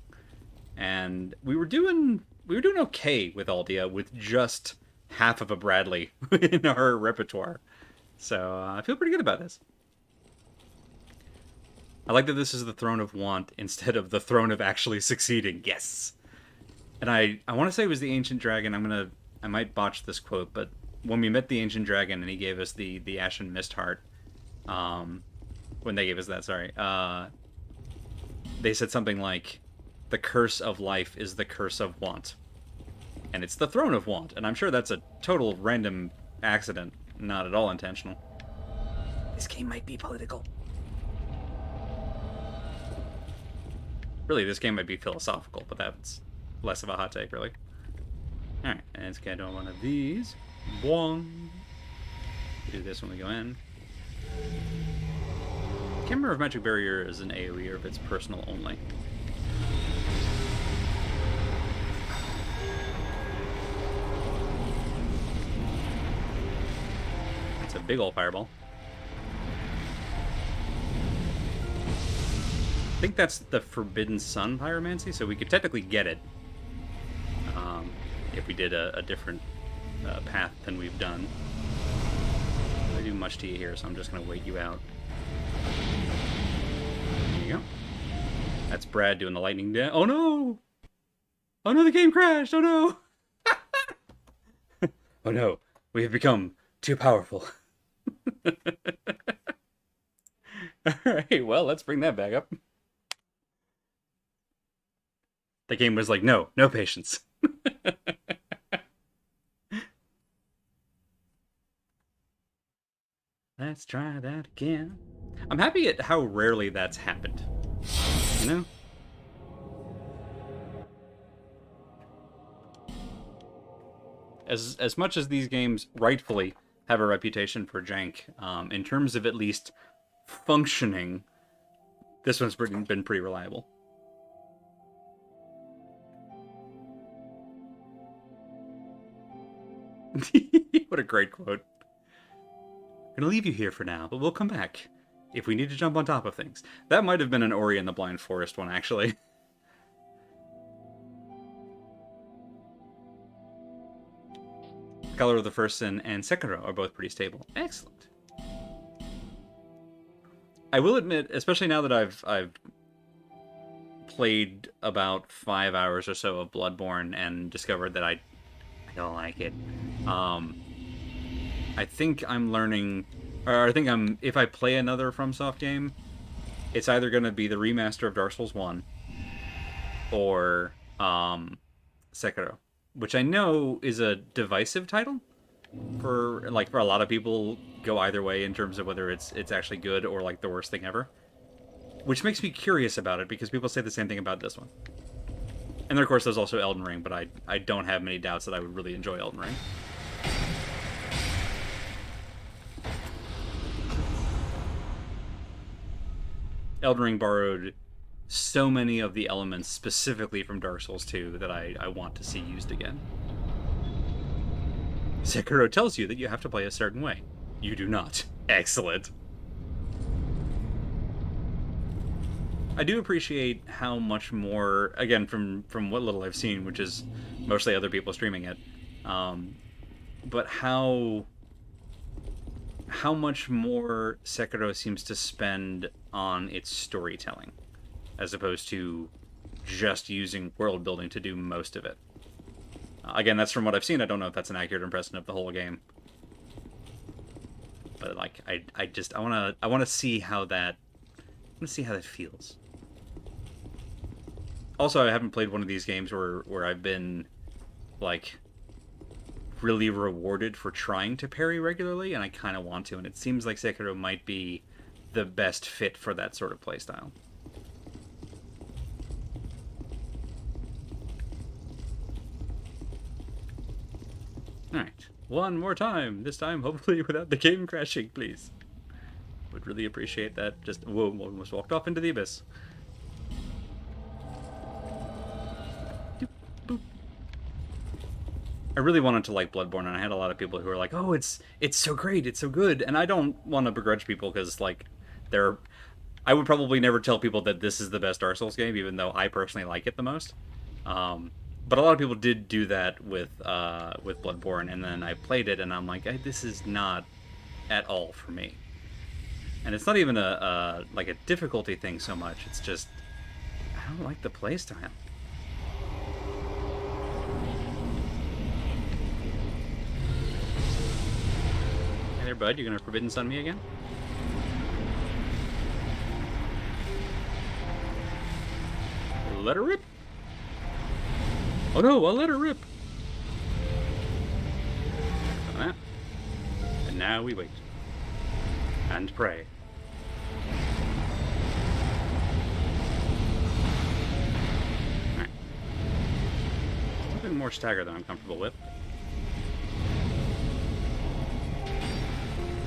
And we were doing okay with Aldea with just half of a Bradley in our repertoire. So I feel pretty good about this. I like that this is the Throne of Want instead of the Throne of Actually Succeeding. Yes! And I want to say it was the Ancient Dragon. I might botch this quote, but when we met the Ancient Dragon and he gave us the Ashen Mist Heart, when they gave us that, sorry, they said something like, the curse of life is the curse of want. And it's the Throne of Want, and I'm sure that's a total random accident, not at all intentional. This game might be political. Really, this game might be philosophical, but that's less of a hot take, really. Alright, and let's get on one of these. Boing. Do this when we go in. Can't remember if Magic Barrier is an AoE or if it's personal only. It's a big old fireball. I think that's the Forbidden Sun Pyromancy, so we could technically get it if we did a different path than we've done. I do much to you here, so I'm just going to wait you out. There you go. That's Brad doing the lightning dance. Oh no! Oh no, the game crashed! Oh no! Oh no, we have become too powerful. Alright, well, let's bring that back up. The game was like, no patience. Let's try that again. I'm happy at how rarely that's happened. You know? As much as these games rightfully have a reputation for jank, in terms of at least functioning, this one's been pretty reliable. What a great quote. I'm gonna leave you here for now, but we'll come back if we need to jump on top of things. That might have been an Ori and the Blind Forest one, actually. Color of the First Sin and Sekiro are both pretty stable. Excellent. I will admit, especially now that I've played about 5 hours or so of Bloodborne and discovered that I don't like it. I think I'm learning, or I think if I play another FromSoft game, it's either going to be the remaster of Dark Souls 1 or Sekiro, which I know is a divisive title for a lot of people. Go either way in terms of whether it's actually good or like the worst thing ever, which makes me curious about it because people say the same thing about this one. And then, of course, there's also Elden Ring, but I don't have many doubts that I would really enjoy Elden Ring. Elden Ring borrowed so many of the elements specifically from Dark Souls 2 that I want to see used again. Sekiro tells you that you have to play a certain way. You do not. Excellent. I do appreciate how much more, again, from what little I've seen, which is mostly other people streaming it, but how much more Sekiro seems to spend on its storytelling, as opposed to just using world building to do most of it. Again, that's from what I've seen. I don't know if that's an accurate impression of the whole game, but like I want to see how that feels. Also, I haven't played one of these games where I've been like really rewarded for trying to parry regularly, and I kind of want to, and it seems like Sekiro might be the best fit for that sort of playstyle. Alright, one more time. This time, hopefully without the game crashing, please. Would really appreciate that. Just, whoa, almost walked off into the abyss. Doop, boop. I really wanted to like Bloodborne, and I had a lot of people who were like, oh, it's so great, it's so good. And I don't want to begrudge people, because, like, I would probably never tell people that this is the best Dark Souls game, even though I personally like it the most. But a lot of people did do that with Bloodborne, and then I played it, and I'm like, this is not at all for me. And it's not even a difficulty thing so much. It's just I don't like the playstyle. Hey there, bud. You're gonna Forbidden Sun me again? Let her rip. Oh no, I'll let her rip. And now we wait. And pray. Alright. A little bit more stagger than I'm comfortable with.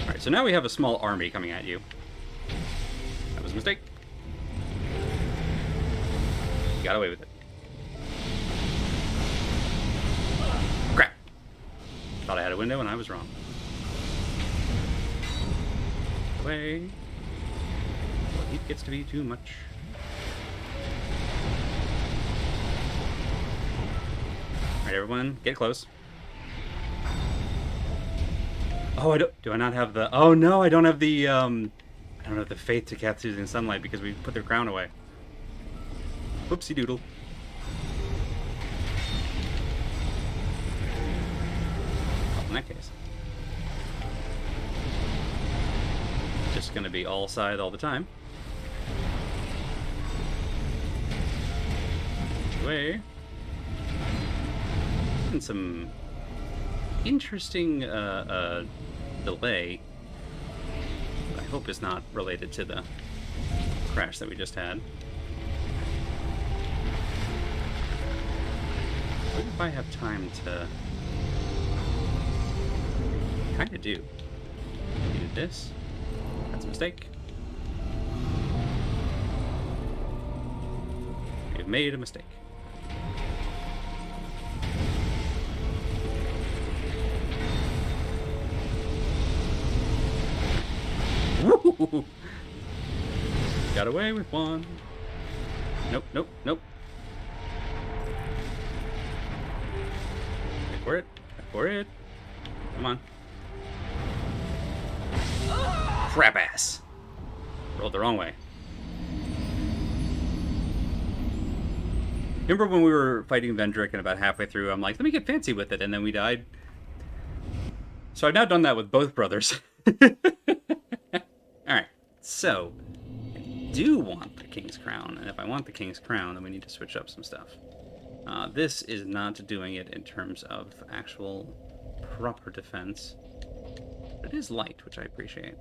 Alright, so now we have a small army coming at you. That was a mistake. You got away with it. Crap! Thought I had a window and I was wrong. Away. Well, it gets to be too much. Alright, everyone, get close. Oh, do I not have the... Oh, no, I don't have the, I don't have the faith to cast using sunlight because we put their crown away. Whoopsie doodle. Well, in that case. Just gonna be all side all the time. Away. And some interesting delay. I hope is not related to the crash that we just had. What if I have time to... Kinda do. Do this. That's a mistake. We've made a mistake. Woo! Got away with one. Nope, nope, nope. Wait for it. Wait for it. Come on. Crap ass. Rolled the wrong way. Remember when we were fighting Vendrick and about halfway through, I'm like, let me get fancy with it, and then we died. So I've now done that with both brothers. Alright, so I do want the King's Crown, and if I want the King's Crown, then we need to switch up some stuff. This is not doing it in terms of actual proper defense. But it is light, which I appreciate.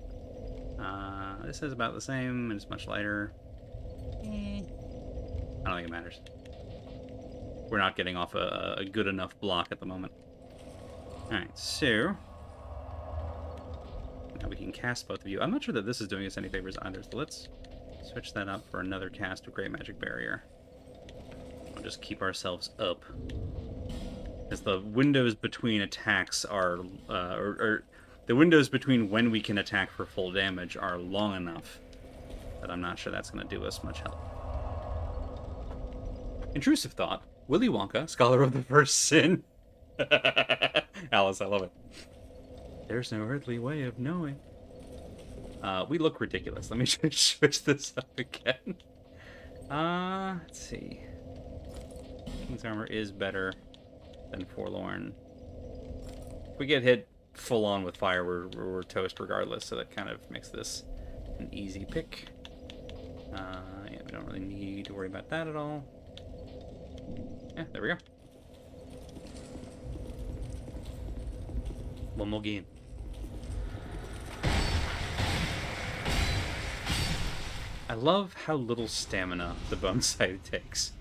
This is about the same, and it's much lighter. I don't think it matters. We're not getting off a good enough block at the moment. Alright, so... now we can cast both of you. I'm not sure that this is doing us any favors either, so let's switch that up for another cast of Great Magic Barrier. We'll just keep ourselves up. As the windows between attacks are... the windows between when we can attack for full damage are long enough that I'm not sure that's going to do us much help. Intrusive thought. Willy Wonka, scholar of the first sin. Alice, I love it. There's no earthly way of knowing. We look ridiculous. Let me switch this up again. Let's see. King's Armor is better than Forlorn. If we get hit full on with fire, we're toast regardless, so that kind of makes this an easy pick. Yeah, we don't really need to worry about that at all. Yeah, there we go. One more game. I love how little stamina the bone side takes.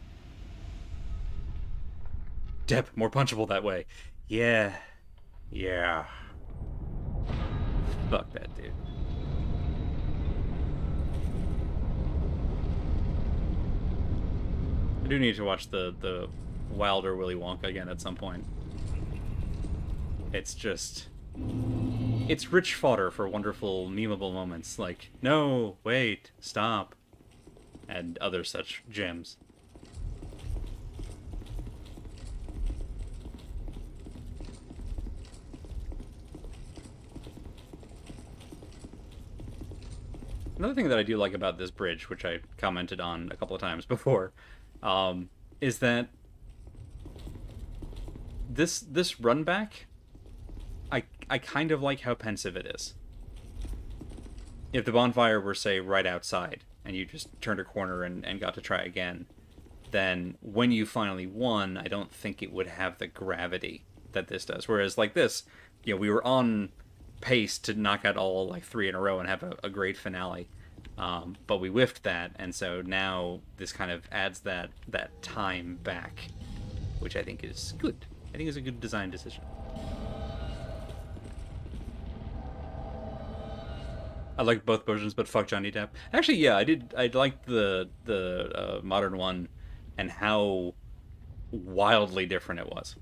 Depp, more punchable that way. Yeah. Yeah. Fuck that dude. I do need to watch the Wilder Willy Wonka again at some point. It's just... it's rich fodder for wonderful, memeable moments like, no, wait, stop, and other such gems. Another thing that I do like about this bridge, which I commented on a couple of times before, is that this run back, I kind of like how pensive it is. If the bonfire were, say, right outside, and you just turned a corner and got to try again, then when you finally won, I don't think it would have the gravity that this does. Whereas, like this, you know, we were on pace to knock out all like 3 in a row and have a great finale. But we whiffed that, and so now this kind of adds that time back, which I think is good. I think it's a good design decision. I like both versions, but fuck Johnny Depp. Actually, yeah, I did. I liked the modern one, and how wildly different it was.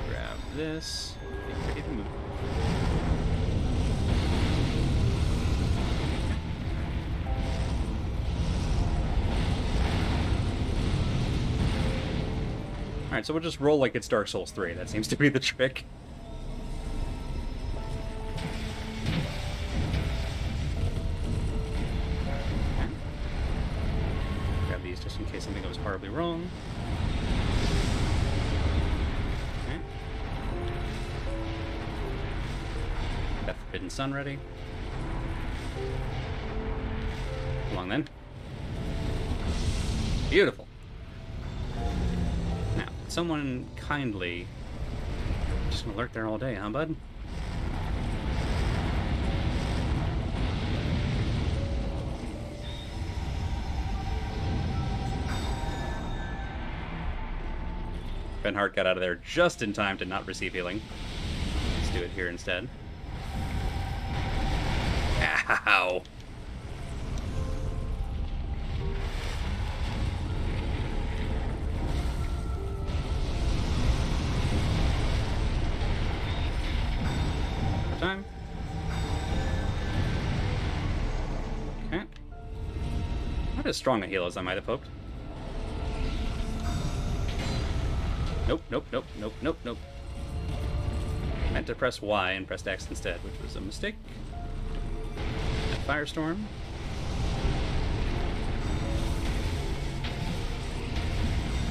Grab this. Get ready to move. Alright, so we'll just roll like it's Dark Souls 3. That seems to be the trick. Okay. Grab these just in case something goes horribly wrong. Okay. Got Forbidden Sun ready. Come on then. Beautiful. Now, someone kindly just gonna lurk there all day, huh, bud? Ben Hart got out of there just in time to not receive healing. Let's do it here instead. Ow! Time. Okay. Not as strong a heal as I might have hoped. Nope, nope, nope, nope, nope, nope. Meant to press Y and pressed X instead, which was a mistake. Firestorm.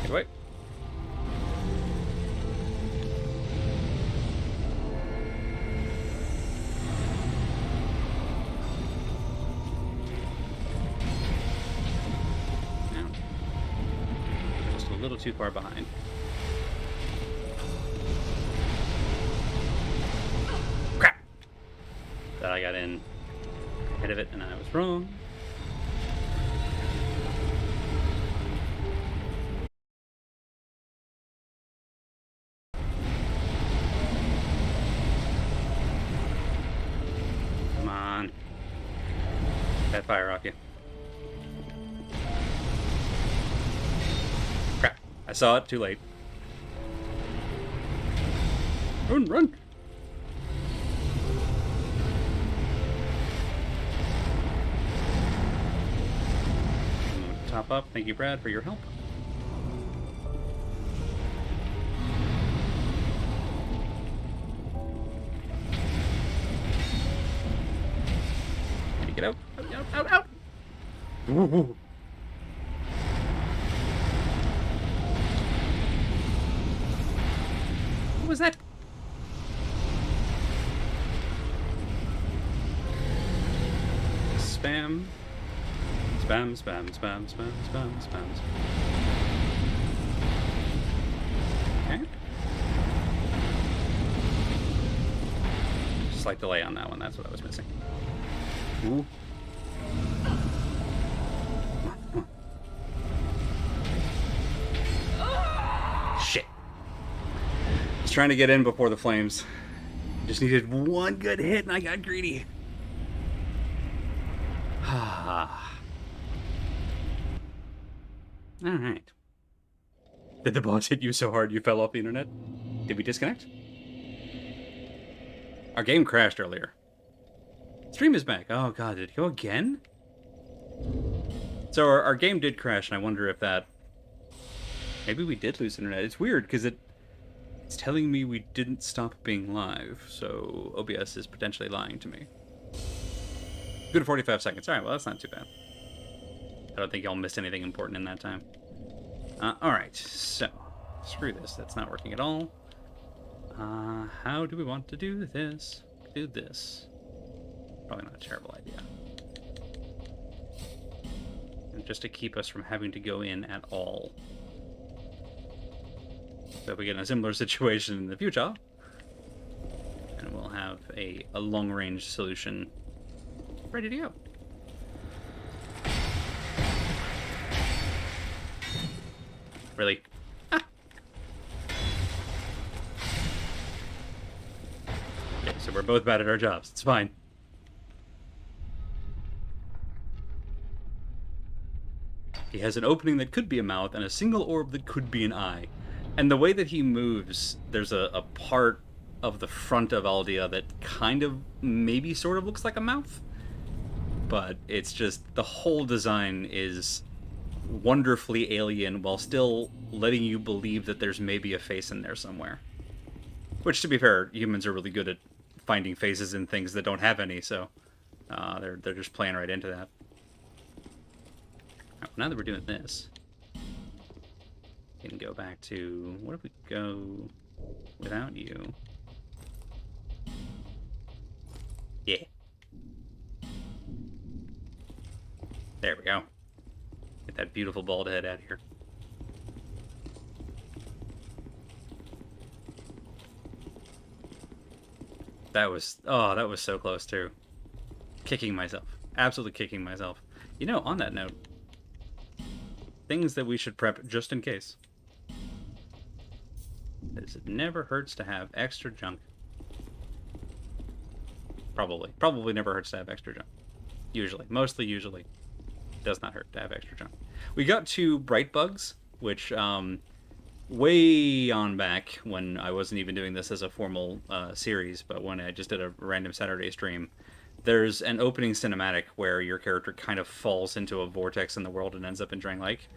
Get away. Now, just a little too far behind. Crap! Thought I got in ahead of it, and I was wrong. Come on. That fire off you. Crap. I saw it, too late. Run, run! Top up. Thank you, Brad, for your help. Can you get out? Out, out, out! Ooh. What was that? Spam. Spam, spam, spam, spam, spam, spam. Okay. Slight delay on that one, that's what I was missing. Ooh. Shit. I was trying to get in before the flames. Just needed one good hit and I got greedy. Alright. Did the boss hit you so hard you fell off the internet? Did we disconnect? Our game crashed earlier. Stream is back. Oh god, did it go again? So our game did crash, and I wonder if that... Maybe we did lose internet. It's weird, because it's telling me we didn't stop being live, so OBS is potentially lying to me. Good 45 seconds. Alright, well that's not too bad. I don't think y'all missed anything important in that time. Alright, so, screw this. That's not working at all. How do we want to do this? Do this. Probably not a terrible idea. And just to keep us from having to go in at all. So if we get in a similar situation in the future, and we'll have a long-range solution ready to go. Really? Ah. Okay, so we're both bad at our jobs. It's fine. He has an opening that could be a mouth and a single orb that could be an eye. And the way that he moves, there's a part of the front of Aldea that kind of maybe sort of looks like a mouth. But it's just, the whole design is wonderfully alien while still letting you believe that there's maybe a face in there somewhere. Which, to be fair, humans are really good at finding faces in things that don't have any, so they're just playing right into that. Right, now that we're doing this, we can go back to, what if we go without you? Yeah. There we go. Get that beautiful bald head out of here. That was so close too. Kicking myself. Absolutely kicking myself. You know, on that note, things that we should prep just in case. It never hurts to have extra junk. Probably never hurts to have extra junk. Usually. Mostly usually. Does not hurt to have extra junk. We got to Bright Bugs, which way on back when I wasn't even doing this as a formal series, but when I just did a random Saturday stream, there's an opening cinematic where your character kind of falls into a vortex in the world and ends up in Drang Lake.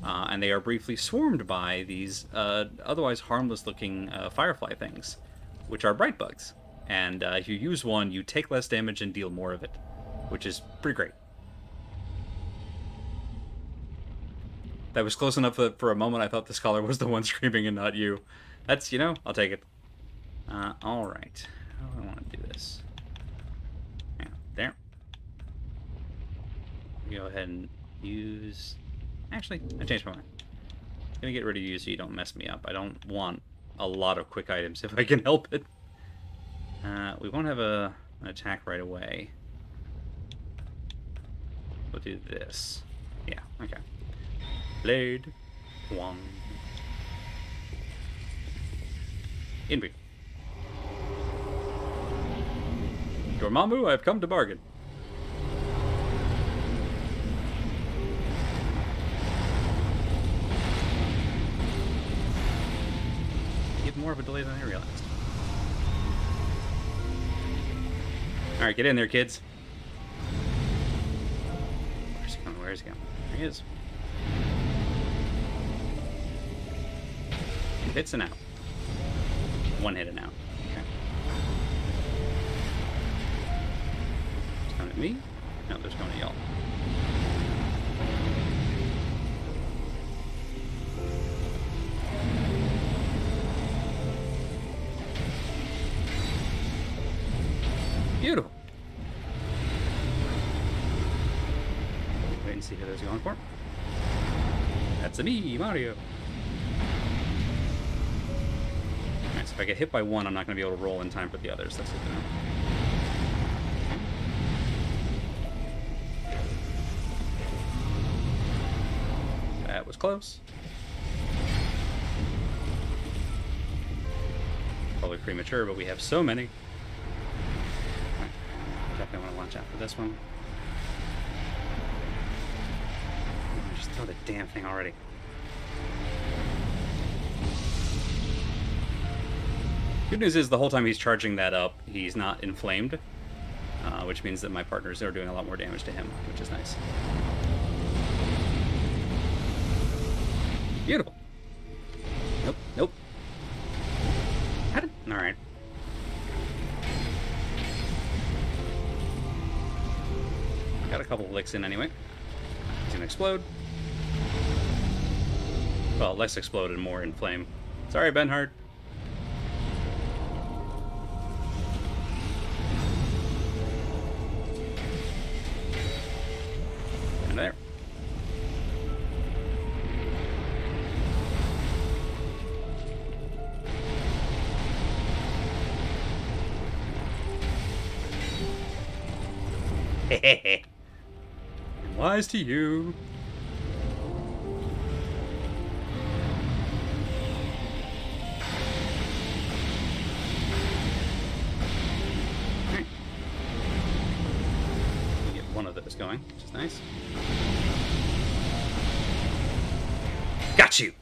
And they are briefly swarmed by these otherwise harmless-looking firefly things, which are Bright Bugs. And if you use one, you take less damage and deal more of it, which is pretty great. That was close enough that for a moment I thought the scholar was the one screaming and not you. That's, you know, I'll take it. Alright. How do I want to do this? Yeah, there. Go ahead and use... Actually, I changed my mind. I'm gonna get rid of you so you don't mess me up. I don't want a lot of quick items if I can help it. We won't have an attack right away. We'll do this. Yeah, okay. Blade. One. Invi. Dormammu, I have come to bargain. Give more of a delay than I realized. Alright, get in there, kids. Where's he going? Where's he going? There he is. Hits and out. One hit and out. Okay. It's coming at me? No, there's coming at y'all. Beautiful. Wait and see who those are going for. That's a me, Mario. Alright, so if I get hit by one, I'm not going to be able to roll in time for the others. That's good to know. That was close. Probably premature, but we have so many. Definitely want to watch out for this one. Just throw the damn thing already. Good news is the whole time he's charging that up, he's not inflamed, which means that my partners are doing a lot more damage to him, which is nice. Beautiful. Nope, nope. Alright. Got a couple of licks in anyway. He's gonna explode. Well, less explode and more inflame. Sorry, Benhart. And there. Wise to you. Okay. We get one of those going, which is nice. Got you!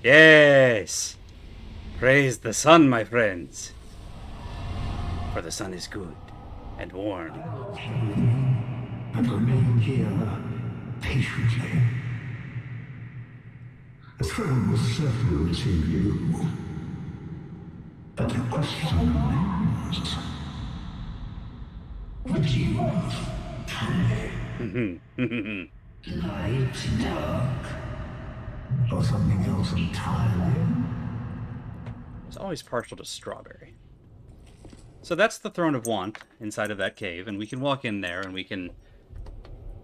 Yes! Praise the sun, my friends. For the sun is good and warm. And remain here patiently. The throne will certainly receive you. But the question remains. Would you light, dark, or something else entirely? I was always partial to strawberry. So that's the Throne of Want inside of that cave, and we can walk in there and we can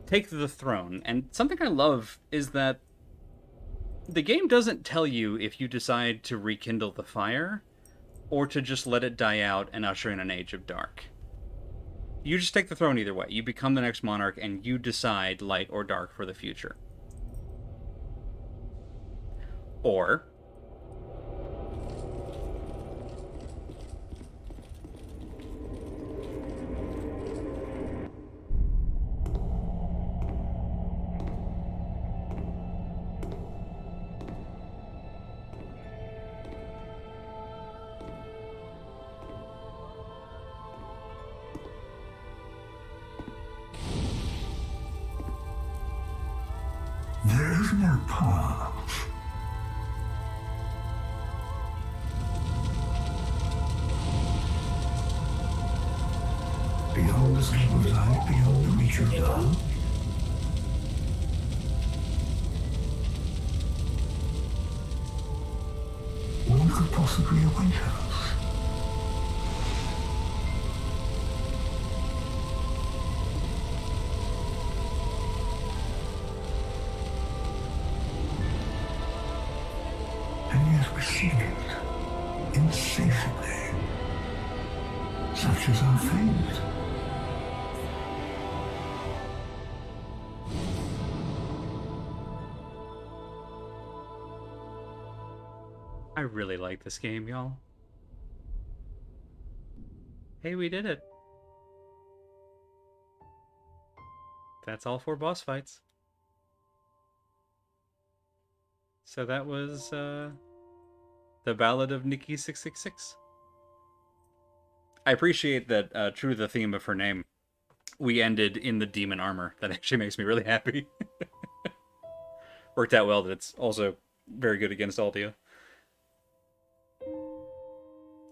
take the throne. And something I love is that the game doesn't tell you if you decide to rekindle the fire or to just let it die out and usher in an age of dark. You just take the throne either way. You become the next monarch and you decide light or dark for the future. Or There is no path. Beyond the stream of light, beyond the reach of dark. What could possibly await us? And yet we seek it insatiably. Such is our fate. I really like this game, y'all. Hey, we did it. That's all 4 boss fights. So that was the Ballad of Nikki 666. I appreciate that, true to the theme of her name, we ended in the demon armor. That actually makes me really happy. Worked out well that it's also very good against Altia.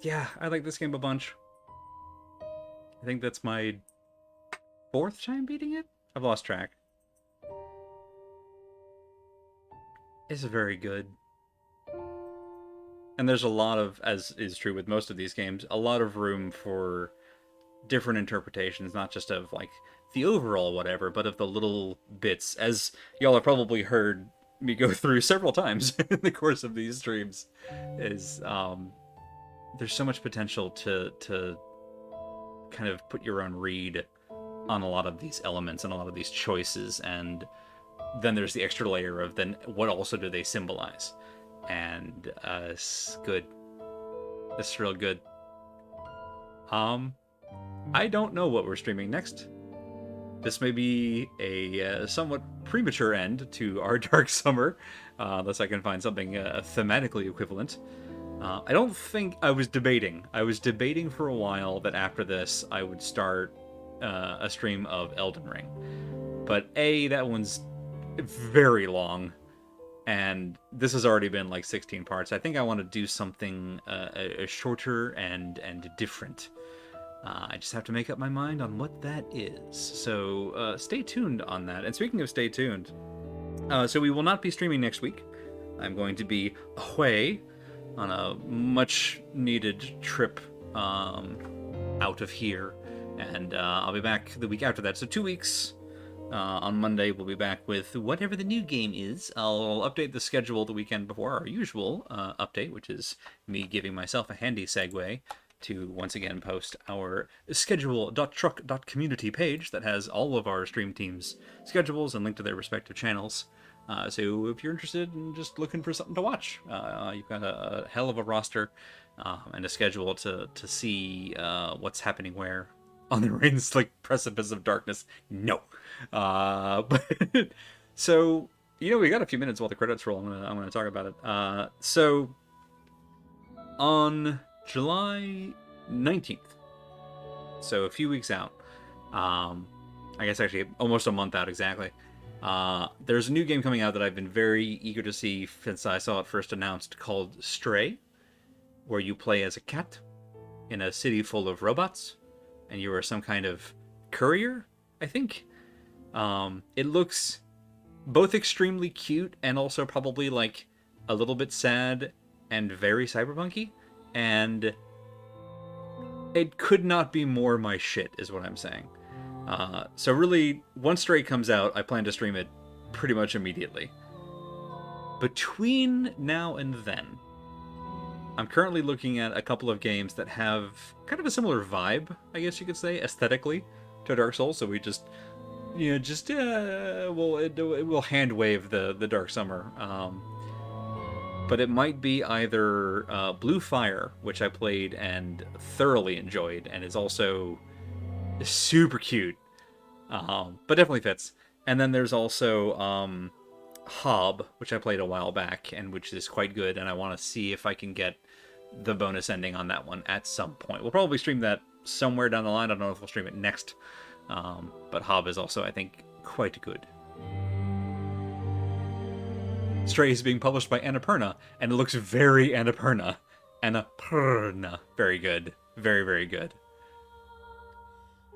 Yeah, I like this game a bunch. I think that's my 4th time beating it? I've lost track. It's very good. And there's a lot of, as is true with most of these games, a lot of room for different interpretations, not just of, like, the overall whatever, but of the little bits, as y'all have probably heard me go through several times in the course of these streams, is, there's so much potential to kind of put your own read on a lot of these elements and a lot of these choices, and then there's the extra layer of then what also do they symbolize, and it's good. It's real good. I don't know what we're streaming next. This may be a somewhat premature end to our Dark Summer, unless I can find something thematically equivalent. I don't think I was debating. I was debating for a while that after this I would start a stream of Elden Ring. But A, that one's very long, and this has already been like 16 parts. I think I want to do something shorter and different. I just have to make up my mind on what that is. So stay tuned on that. And speaking of stay tuned, so we will not be streaming next week. I'm going to be away on a much needed trip out of here, and I'll be back the week after that. So 2 weeks. On Monday, we'll be back with whatever the new game is. I'll update the schedule the weekend before our usual update, which is me giving myself a handy segue to once again post our schedule.truck.community page that has all of our stream teams' schedules and link to their respective channels. So if you're interested in just looking for something to watch, you've got a hell of a roster and a schedule to see what's happening where on the Rain's like precipice of darkness. No, but so we got a few minutes while the credits roll. I'm gonna talk about it. So on July 19th, so a few weeks out, I guess actually almost a month out exactly. There's a new game coming out that I've been very eager to see since I saw it first announced, called Stray, where you play as a cat in a city full of robots, and you are some kind of courier, I think. It looks both extremely cute and also probably like a little bit sad and very cyberpunky, and it could not be more my shit, is what I'm saying. So really, once Stray comes out, I plan to stream it pretty much immediately. Between now and then, I'm currently looking at a couple of games that have kind of a similar vibe, I guess you could say, aesthetically, to Dark Souls. So we we'll hand wave the Dark Summer. But it might be either Blue Fire, which I played and thoroughly enjoyed, and is also super cute, but definitely fits. And then there's also Hob, which I played a while back, and which is quite good, and I want to see if I can get the bonus ending on that one at some point. We'll probably stream that somewhere down the line. I don't know if we'll stream it next, but Hob is also, I think, quite good. Stray is being published by Annapurna, and it looks very Annapurna. Annapurna. Very good. Very, very good.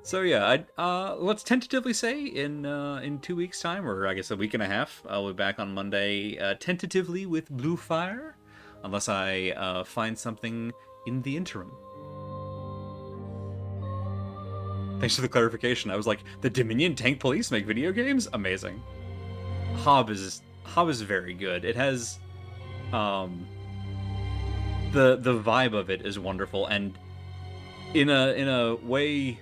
So yeah, let's tentatively say in 2 weeks' time, or I guess a week and a half, I'll be back on Monday, tentatively with Blue Fire, unless I find something in the interim. Thanks for the clarification. I was like, the Dominion Tank Police make video games? Amazing. Hob is very good. It has the vibe of it is wonderful, and in a way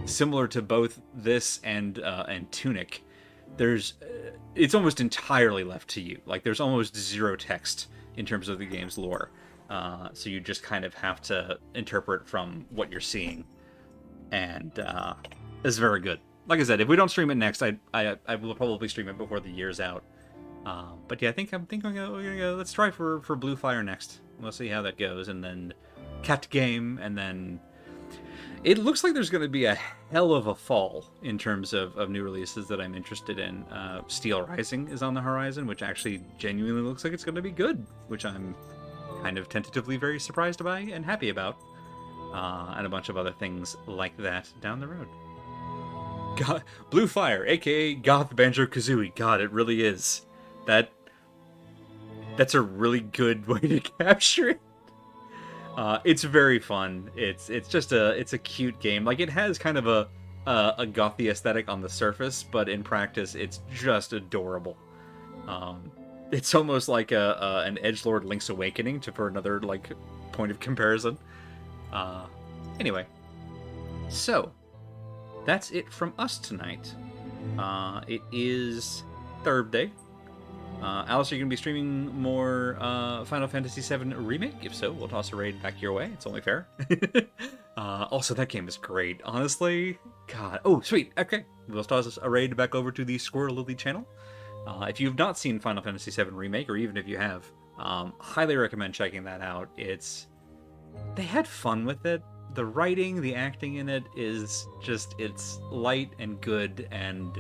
similar to both this and Tunic, it's almost entirely left to you. Like, there's almost zero text in terms of the game's lore, so you just kind of have to interpret from what you're seeing, and it's very good. Like I said, if we don't stream it next, I will probably stream it before the year's out. But yeah, I think we're gonna go. Let's try for Blue Fire next. We'll see how that goes, and then Cat Game, and then it looks like there's going to be a hell of a fall in terms of new releases that I'm interested in. Steel Rising is on the horizon, which actually genuinely looks like it's going to be good, which I'm kind of tentatively very surprised by and happy about. And a bunch of other things like that down the road. God, Blue Fire, aka Goth Banjo-Kazooie. God, it really is. That's a really good way to capture it. It's very fun. It's just a cute game. Like, it has kind of a gothy aesthetic on the surface, but in practice, it's just adorable. It's almost like an edgelord Link's Awakening, for another like point of comparison. Anyway, so that's it from us tonight. It is Thursday. Alice, are you going to be streaming more Final Fantasy VII Remake? If so, we'll toss a raid back your way. It's only fair. Also, that game is great. Honestly, God. Oh, sweet. Okay. We'll toss a raid back over to the Squirrel Lily channel. If you've not seen Final Fantasy VII Remake, or even if you have, highly recommend checking that out. They had fun with it. The writing, the acting in it is just, it's light and good, and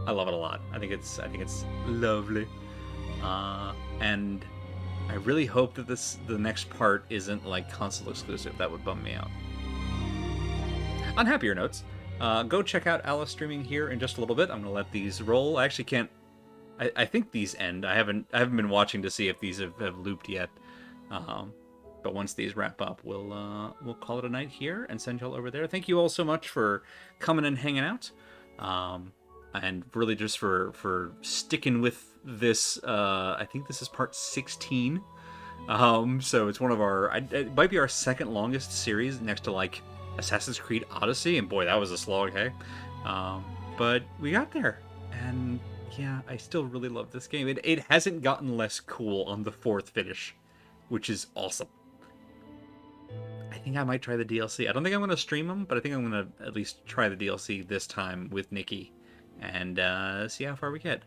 I love it a lot. I think it's lovely. And I really hope that the next part isn't like console exclusive. That would bum me out. On happier notes, go check out Alice streaming here in just a little bit. I'm gonna let these roll. I actually can't. I think these end. I haven't been watching to see if these have looped yet. But once these wrap up, we'll call it a night here and send y'all over there. Thank you all so much for coming and hanging out. And really just for sticking with this. I think this is part 16 So it's one of our, it might be our second longest series next to like Assassin's Creed Odyssey, and boy, that was a slog, hey. But we got there, and yeah, I still really love this game. It hasn't gotten less cool on the 4th finish, which is awesome. I think I might try the DLC. I don't think I'm going to stream them, but I think I'm going to at least try the DLC this time with Nikki and see how far we get.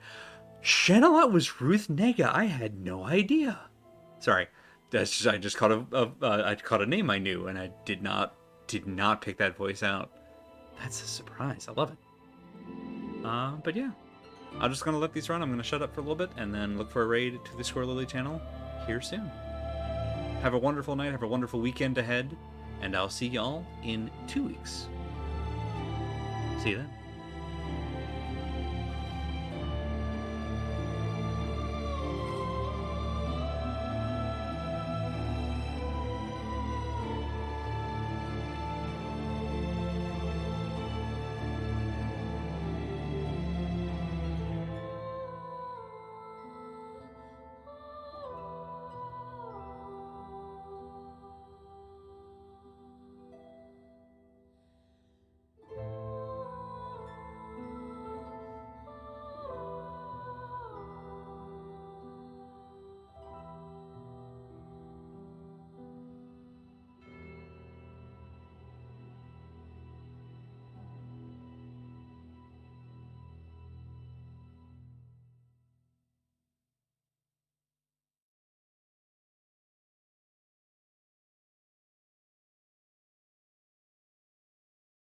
Shenalot was Ruth Nega. I had no idea. Sorry, I just caught I caught a name I knew, and I did not pick that voice out. That's a surprise. I love it. But yeah, I'm just gonna let these run. I'm gonna shut up for a little bit, and then look for a raid to the Squirrel Lily channel here soon. Have a wonderful night. Have a wonderful weekend ahead, and I'll see y'all in 2 weeks. See you then.